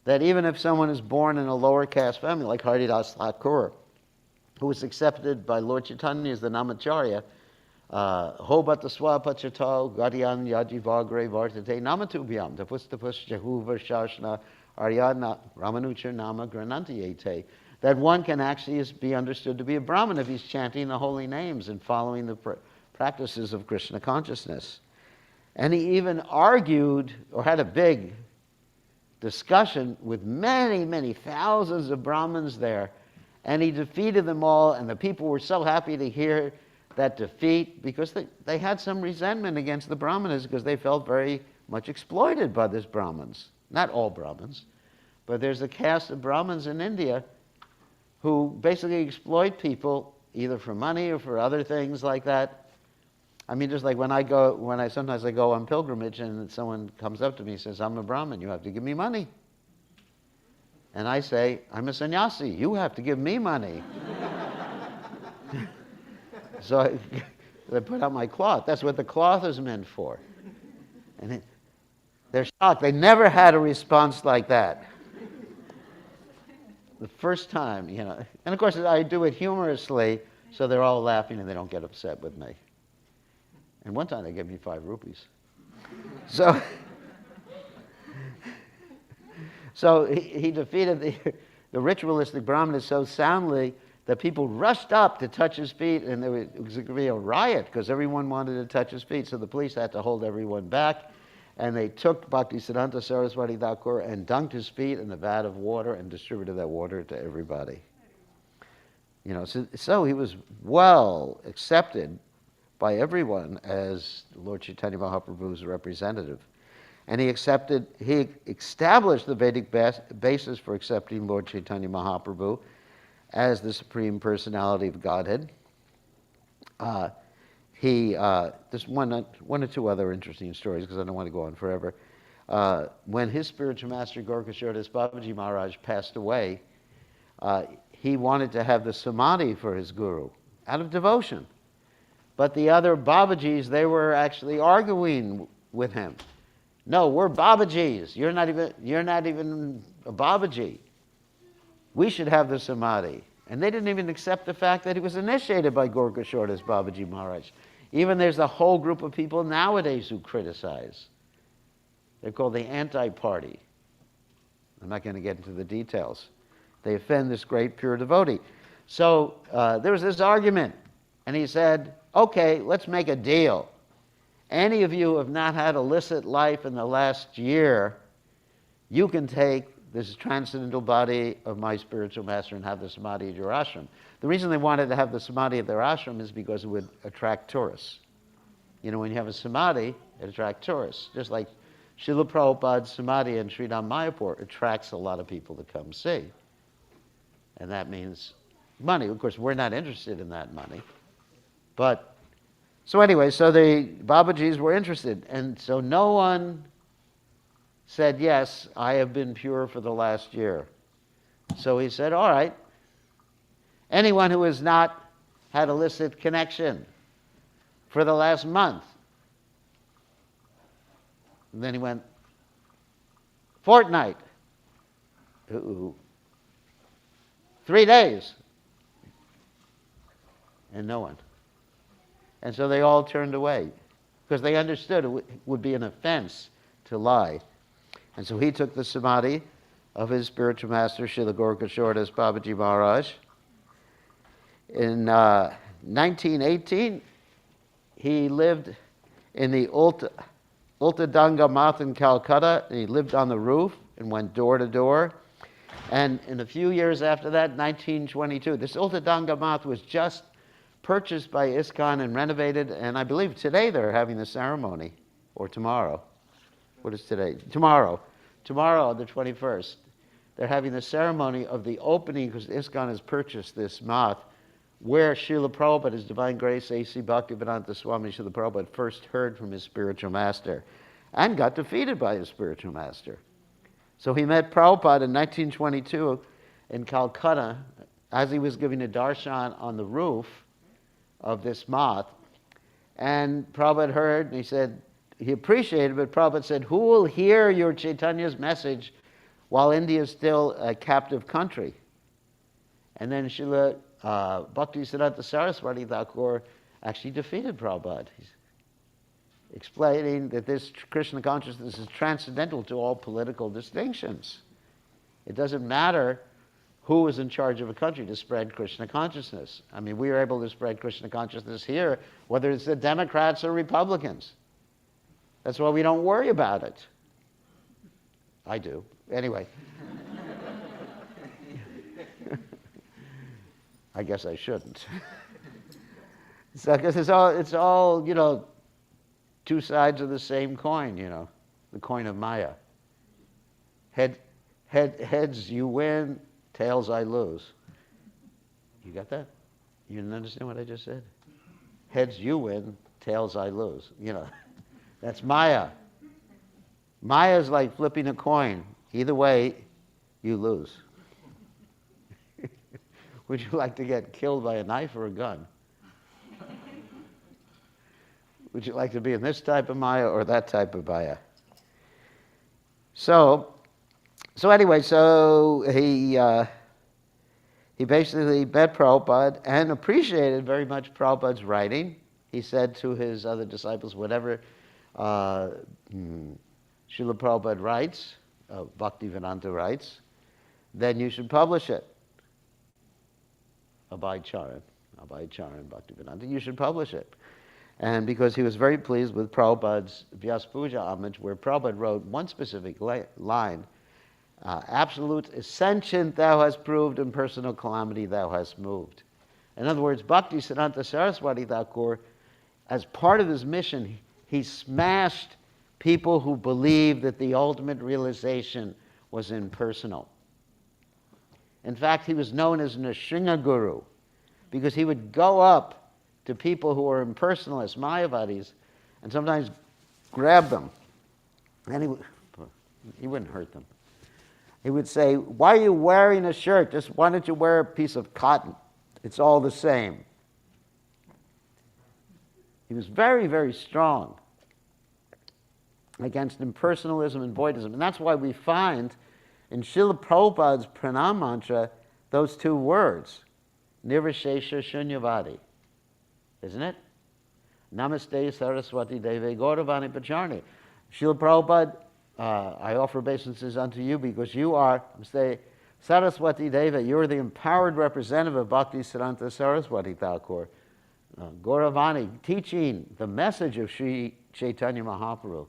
That even if someone is born in a lower caste family, like Haridas Thakur, who was accepted by Lord Chaitanya as the Namacharya, Ho bata swapachato gadyan yajivagre vartate namatubhyam tapustapus jahuva shashna aryana ramanucha nama granantiyate. That one can actually be understood to be a Brahmin if he's chanting the holy names and following the practices of Krishna consciousness. And he even argued, or had a big discussion with many, many thousands of Brahmins there, and he defeated them all, and the people were so happy to hear that defeat because they had some resentment against the Brahmanas because they felt very much exploited by these Brahmins. Not all Brahmins, but there's a caste of Brahmins in India who basically exploit people either for money or for other things like that. I mean, just like sometimes I go on pilgrimage and someone comes up to me and says, I'm a Brahmin, you have to give me money. And I say, I'm a sannyasi, you have to give me money. So I put out my cloth. That's what the cloth is meant for. And they're shocked. They never had a response like that. The first time, you know. And of course, I do it humorously, so they're all laughing and they don't get upset with me. And one time they gave me 5 rupees. So he defeated the ritualistic Brahmanas so soundly that people rushed up to touch his feet, and it was going to be a riot because everyone wanted to touch his feet. So the police had to hold everyone back, and they took Bhaktisiddhanta Saraswati Thakur and dunked his feet in a vat of water and distributed that water to everybody. You know, so he was well accepted by everyone as Lord Chaitanya Mahaprabhu's representative. And he established the Vedic basis for accepting Lord Chaitanya Mahaprabhu as the Supreme Personality of Godhead. There's one or two other interesting stories because I don't want to go on forever. When his spiritual master Gorkashodas Babaji Maharaj passed away, he wanted to have the samadhi for his guru out of devotion. But the other Babajis, they were actually arguing with him. No, we're Babajis. You're not even a Babaji. We should have the samadhi. And they didn't even accept the fact that he was initiated by Gorkashodas Babaji Maharaj. Even there's a whole group of people nowadays who criticize. They're called the anti-party. I'm not going to get into the details. They offend this great pure devotee. So there was this argument. And he said, okay, let's make a deal. Any of you who have not had illicit life in the last year, you can take this transcendental body of my spiritual master and have the samadhi at your ashram. The reason they wanted to have the samadhi at their ashram is because it would attract tourists. You know, when you have a samadhi, it attracts tourists. Just like Srila Prabhupada's samadhi in Sri Mayapur attracts a lot of people to come see. And that means money. Of course, we're not interested in that money. But, so anyway, so the Babajis were interested. And so no one said, yes, I have been pure for the last year. So he said, all right. Anyone who has not had illicit connection for the last month. And then he went, fortnight. Ooh. 3 days. And no one. And so they all turned away because they understood it would be an offense to lie. And so he took the samadhi of his spiritual master, Srila Gaurkishora Babaji Maharaj. In 1918, he lived in the Ultadanga Math in Calcutta, and he lived on the roof and went door to door. And in a few years after that, 1922, this Ultadanga Math was just purchased by ISKCON and renovated, and I believe today they're having the ceremony, or tomorrow. What is today? Tomorrow, the 21st. They're having the ceremony of the opening, because ISKCON has purchased this math, where Srila Prabhupada, His Divine Grace, A.C. Bhaktivedanta Swami Srila Prabhupada first heard from his spiritual master and got defeated by his spiritual master. So he met Prabhupada in 1922 in Calcutta as he was giving a darshan on the roof of this math. And Prabhupada heard, and he said, he appreciated it, but Prabhupada said, who will hear your Chaitanya's message while India is still a captive country? And then Srila Bhaktisiddhanta Saraswati Thakur actually defeated Prabhupada. He's explaining that this Krishna consciousness is transcendental to all political distinctions. It doesn't matter who is in charge of a country to spread Krishna consciousness. I mean, we are able to spread Krishna consciousness here, whether it's the Democrats or Republicans. That's why we don't worry about it. I do. Anyway. I guess I shouldn't. So, because it's all, two sides of the same coin, the coin of Maya. Heads you win, tails I lose. You got that? You didn't understand what I just said? Heads you win, tails I lose. That's Maya. Maya is like flipping a coin. Either way, you lose. Would you like to get killed by a knife or a gun? Would you like to be in this type of Maya or that type of Maya? So anyway, he basically met Prabhupada and appreciated very much Prabhupada's writing. He said to his other disciples, whatever Srila Prabhupada writes, Bhaktivedanta writes, then you should publish it. Abhay Charan, Bhaktivedanta, you should publish it. And because he was very pleased with Prabhupada's Vyas Puja homage, where Prabhupada wrote one specific line, absolute ascension thou hast proved, and personal calamity thou hast moved. In other words, Bhaktisiddhanta Saraswati Thakur, as part of his mission, he smashed people who believed that the ultimate realization was impersonal. In fact, he was known as Nrsimha Guru because he would go up to people who were impersonalists, Mayavadis, and sometimes grab them. And he wouldn't hurt them. He would say, why are you wearing a shirt? Just why don't you wear a piece of cotton? It's all the same. He was very, very strong against impersonalism and voidism. And that's why we find in Srila Prabhupada's pranam mantra those two words, nirvishesha shunyavadi, isn't it? Namaste Saraswati Deve Gauravani Pacharni. Srila Prabhupada, I offer obeisances unto you because you are, say, Saraswati Deva, you're the empowered representative of Bhaktisiddhanta Saraswati Thakur. Gauravani, teaching the message of Sri Chaitanya Mahaprabhu.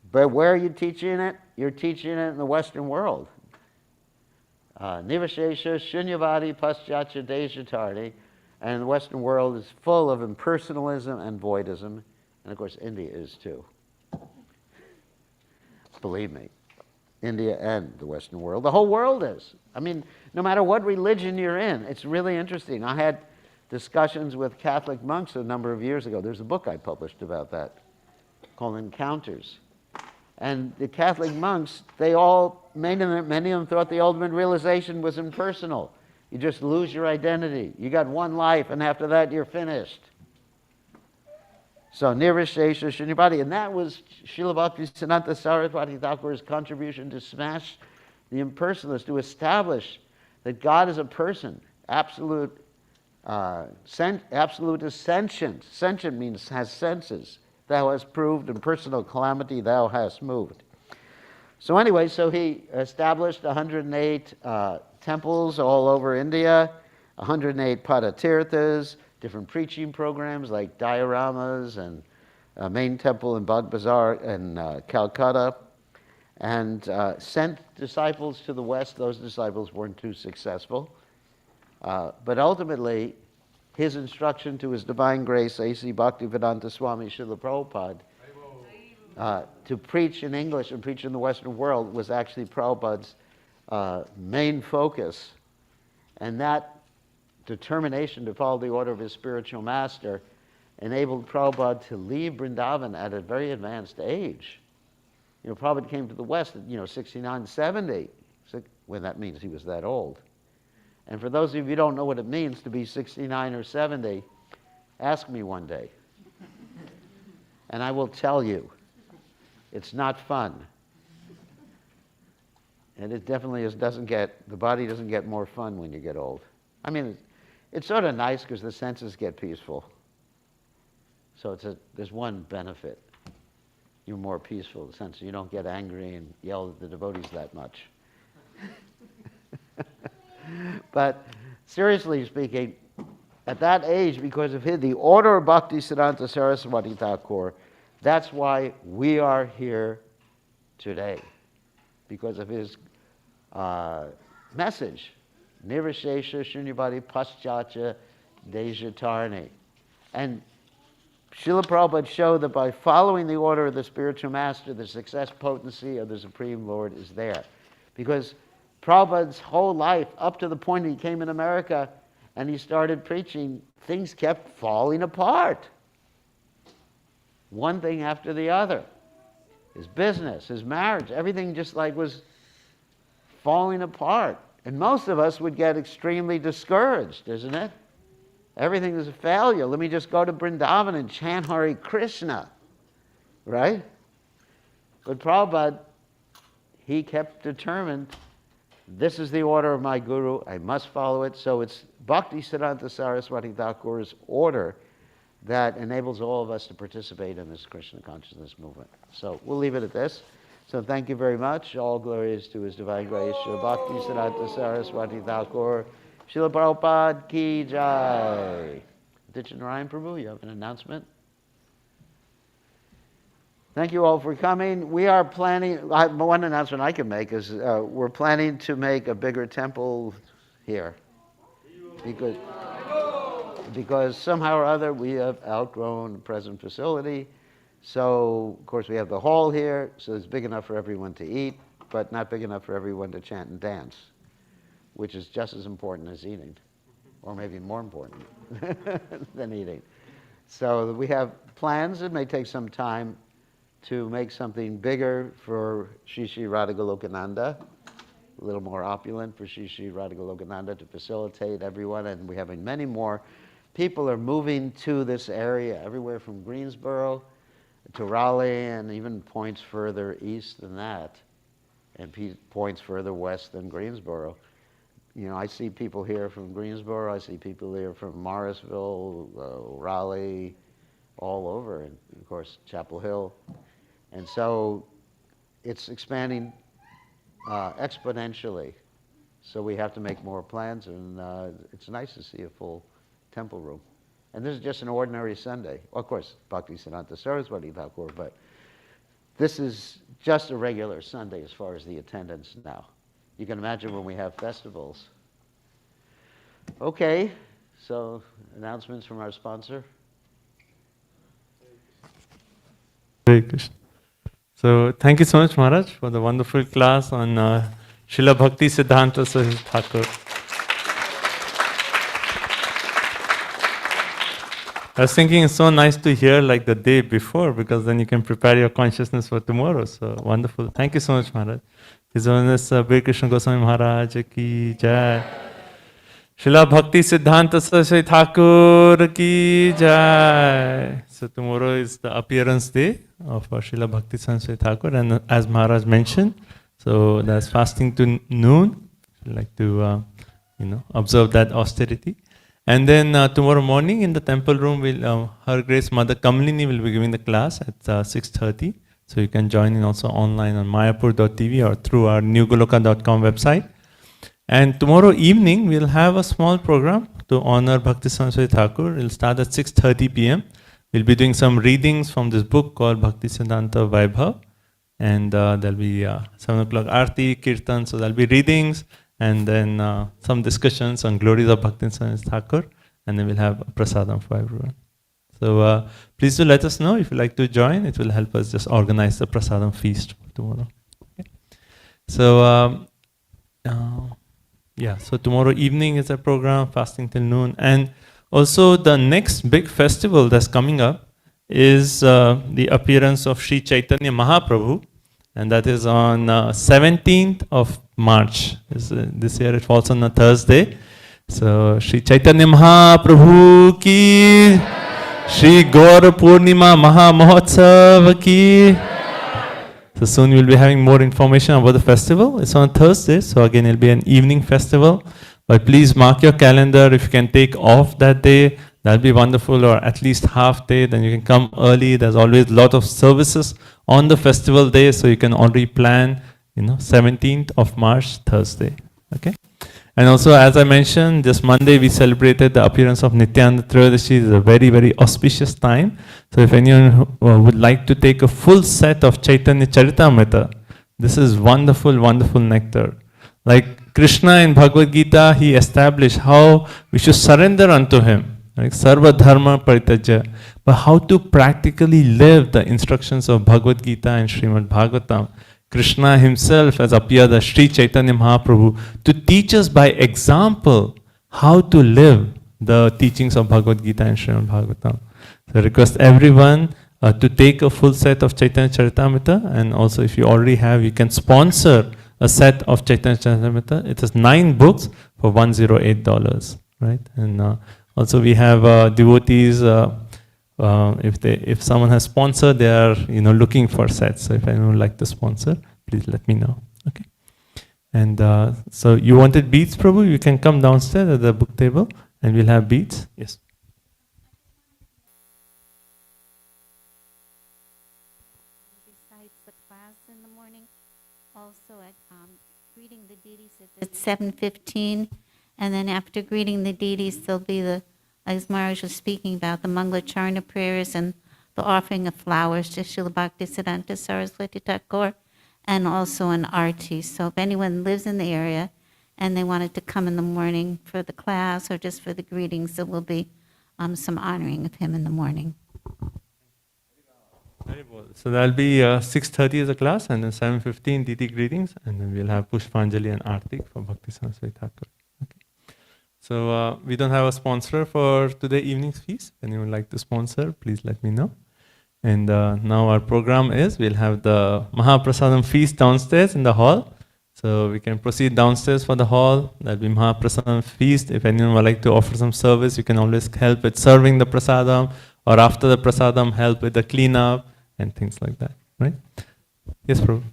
But where are you teaching it? You're teaching it in the Western world. Nivashesha Shunyavadi Paschatya Deshatarni. And the Western world is full of impersonalism and voidism. And of course, India is too. Believe me. India and the Western world. The whole world is. I mean, no matter what religion you're in, it's really interesting. I had discussions with Catholic monks a number of years ago. There's a book I published about that called Encounters. And the Catholic monks, many of them thought the ultimate realization was impersonal. You just lose your identity. You got one life, and after that, you're finished. So, Nirvishesha Shunyabhati, and that was Srila Bhaktisiddhanta Saraswati Thakur's contribution to smash the impersonalists, to establish that God is a person, absolute is sentient. Sentient means has senses. Thou hast proved in personal calamity, thou hast moved. So anyway, he established 108 temples all over India, 108 Padatirthas, different preaching programs like dioramas and main temple in Bagh Bazar in Calcutta, and sent disciples to the West. Those disciples weren't too successful. But ultimately, his instruction to His Divine Grace, A.C. Bhaktivedanta Swami Srila Prabhupada, to preach in English and preach in the Western world was actually Prabhupada's main focus. And that determination to follow the order of his spiritual master enabled Prabhupada to leave Vrindavan at a very advanced age. Prabhupada came to the West at 69, 70. Well, that means he was that old. And for those of you who don't know what it means to be 69 or 70, ask me one day. And I will tell you, it's not fun. And it definitely the body doesn't get more fun when you get old. I mean, it's sort of nice because the senses get peaceful. So there's one benefit. You're more peaceful in the sense you don't get angry and yell at the devotees that much. But seriously speaking, at that age, because of the order of Bhaktisiddhanta Saraswati Thakur, that's why we are here today, because of his message, Nirvishesha Shunyabhati Paschatya Dejatarni. And Srila Prabhupada showed that by following the order of the spiritual master, the success potency of the Supreme Lord is there. Because Prabhupada's whole life, up to the point he came in America and he started preaching, things kept falling apart. One thing after the other. His business, his marriage, everything just was falling apart. And most of us would get extremely discouraged, isn't it? Everything is a failure. Let me just go to Vrindavan and chant Hare Krishna. Right? But Prabhupada, he kept determined, this is the order of my guru, I must follow it. So it's Bhaktisiddhanta Saraswati Thakur's order that enables all of us to participate in this Krishna consciousness movement. So we'll leave it at this. So thank you very much. All glory is to His Divine Grace, Srila Bhaktisiddhanta Saraswati Thakur. Srila Prabhupada ki jai. Narayan Prabhu, you have an announcement? Thank you all for coming. We are planning, one announcement I can make is we're planning to make a bigger temple here. Because somehow or other we have outgrown the present facility. So, of course, we have the hall here, so it's big enough for everyone to eat, but not big enough for everyone to chant and dance, which is just as important as eating, or maybe more important than eating. So we have plans. It may take some time to make something bigger for Shri Shri Radhagolokananda, a little more opulent for Shri Shri Radhagolokananda to facilitate everyone, and we're having many more. People are moving to this area, everywhere from Greensboro to Raleigh, and even points further east than that, and points further west than Greensboro. I see people here from Greensboro, I see people here from Morrisville, Raleigh, all over, and of course Chapel Hill. And so it's expanding exponentially. So we have to make more plans, and it's nice to see a full temple room. And this is just an ordinary Sunday. Well, of course, Bhaktisiddhanta Saraswati Thakur, but this is just a regular Sunday as far as the attendance now. You can imagine when we have festivals. Okay, so announcements from our sponsor. Hare Krishna. So thank you so much, Maharaj, for the wonderful class on Srila Bhaktisiddhanta Saraswati Thakur. I was thinking it's so nice to hear like the day before, because then you can prepare your consciousness for tomorrow. So wonderful. Thank you so much, Maharaj. His Holiness Bir Krishna Goswami Maharaj ki jai. Srila Bhakti Siddhanta Saraswati Thakur ki jai. So tomorrow is the appearance day of Srila Bhakti Saraswati Thakur, and as Maharaj mentioned, so that's fasting to noon. I'd like to observe that austerity. And then tomorrow morning in the temple room, Her Grace Mother Kamalini will be giving the class at 6:30. So you can join in also online on mayapur.tv or through our newgoloka.com website. And tomorrow evening, we'll have a small program to honor Bhakti Saraswati Thakur. It'll start at 6:30 p.m. We'll be doing some readings from this book called Bhakti Siddhanta Vaibhav. And there'll be 7 o'clock Aarti, Kirtan, so there'll be readings, and then some discussions on glories of Bhakti Saraswati Thakur, and then we'll have prasadam for everyone. So please do let us know if you'd like to join. It will help us just organize the prasadam feast for tomorrow. Okay. So so tomorrow evening is a program, fasting till noon. And also the next big festival that's coming up is the appearance of Sri Chaitanya Mahaprabhu, and that is on 17th of March. This year it falls on a Thursday. So Sri Chaitanya Mahaprabhu ki, Sri Gaura Purnima Maha Mahotsav ki. So soon we'll be having more information about the festival. It's on Thursday, so again it'll be an evening festival. But please mark your calendar. If you can take off that day, that'll be wonderful, or at least half day, then you can come early. There's always a lot of services on the festival day, so you can already plan, 17th of March, Thursday. Okay? And also, as I mentioned, this Monday we celebrated the appearance of Nityananda Trayodasi. It's a very, very auspicious time. So if anyone would like to take a full set of Chaitanya Charitamrita, this is wonderful, wonderful nectar. Like Krishna in Bhagavad Gita, he established how we should surrender unto him. Like Sarva Dharma Parityajya. But how to practically live the instructions of Bhagavad Gita and Srimad Bhagavatam. Krishna himself has appeared as Sri Chaitanya Mahaprabhu to teach us by example how to live the teachings of Bhagavad Gita and Srimad Bhagavatam. So I request everyone to take a full set of Chaitanya Charitamrita, and also if you already have, you can sponsor a set of Chaitanya Charitamrita. It is 9 books for $108, right? And also we have devotees. If someone has sponsored, they are looking for sets. So if anyone would like to sponsor, please let me know. Okay. And so you wanted beads, Prabhu? You can come downstairs at the book table, and we'll have beads. Yes. Besides the class in the morning, also at greeting the deities at 7:15, and then after greeting the deities, there'll be as Maharaj was speaking about, the Mangala Charna prayers and the offering of flowers to Srila Bhakti Siddhanta Saraswati Thakur, and also an arti. So if anyone lives in the area and they wanted to come in the morning for the class or just for the greetings, there will be some honoring of him in the morning. So that'll be 6:30 as a class, and then 7:15 Diti greetings, and then we'll have Pushpanjali and Artik for Bhakti Saraswati Thakur. So we don't have a sponsor for today evening's feast. If anyone would like to sponsor, please let me know. And now our program is, we'll have the Mahaprasadam feast downstairs in the hall. So we can proceed downstairs for the hall. That'll be Mahaprasadam feast. If anyone would like to offer some service, you can always help with serving the prasadam, or after the prasadam, help with the cleanup and things like that. Right? Yes, Prabhu.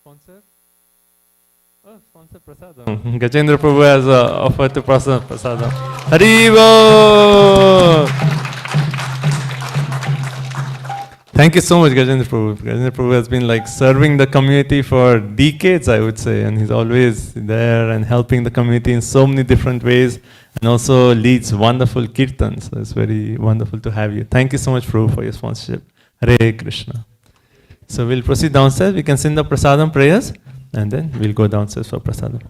Sponsor? Sponsor prasadam. Gajendra Prabhu has offered to prasadam. Haribo! Thank you so much, Gajendra Prabhu. Gajendra Prabhu has been serving the community for decades, I would say, and he's always there and helping the community in so many different ways, and also leads wonderful kirtans. So it's very wonderful to have you. Thank you so much, Prabhu, for your sponsorship. Hare Krishna. So we'll proceed downstairs. We can sing the prasadam prayers, and then we'll go downstairs for prasadam.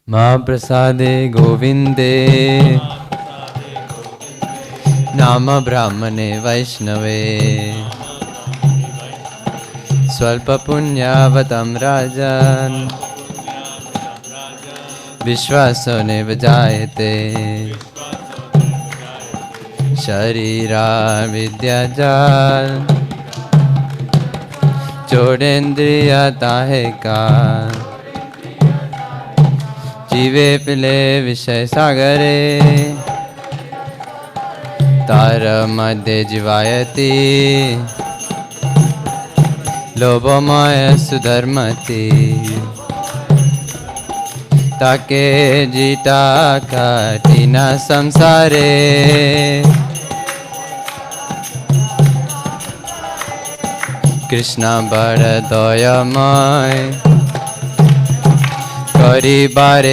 Ma prasade govinde nama brahmane vaishnave swalpa punyavatam rajan vishwaso neva jayate शरीरा विद्याजाल चोरेन्द्रिय ताहे का जीवे पिले विषय सागरे तार मध्य जीवायति लोभमय सुधर्मति ताके जीता कठिन संसारे कृष्ण बड़ दयामय करी बारे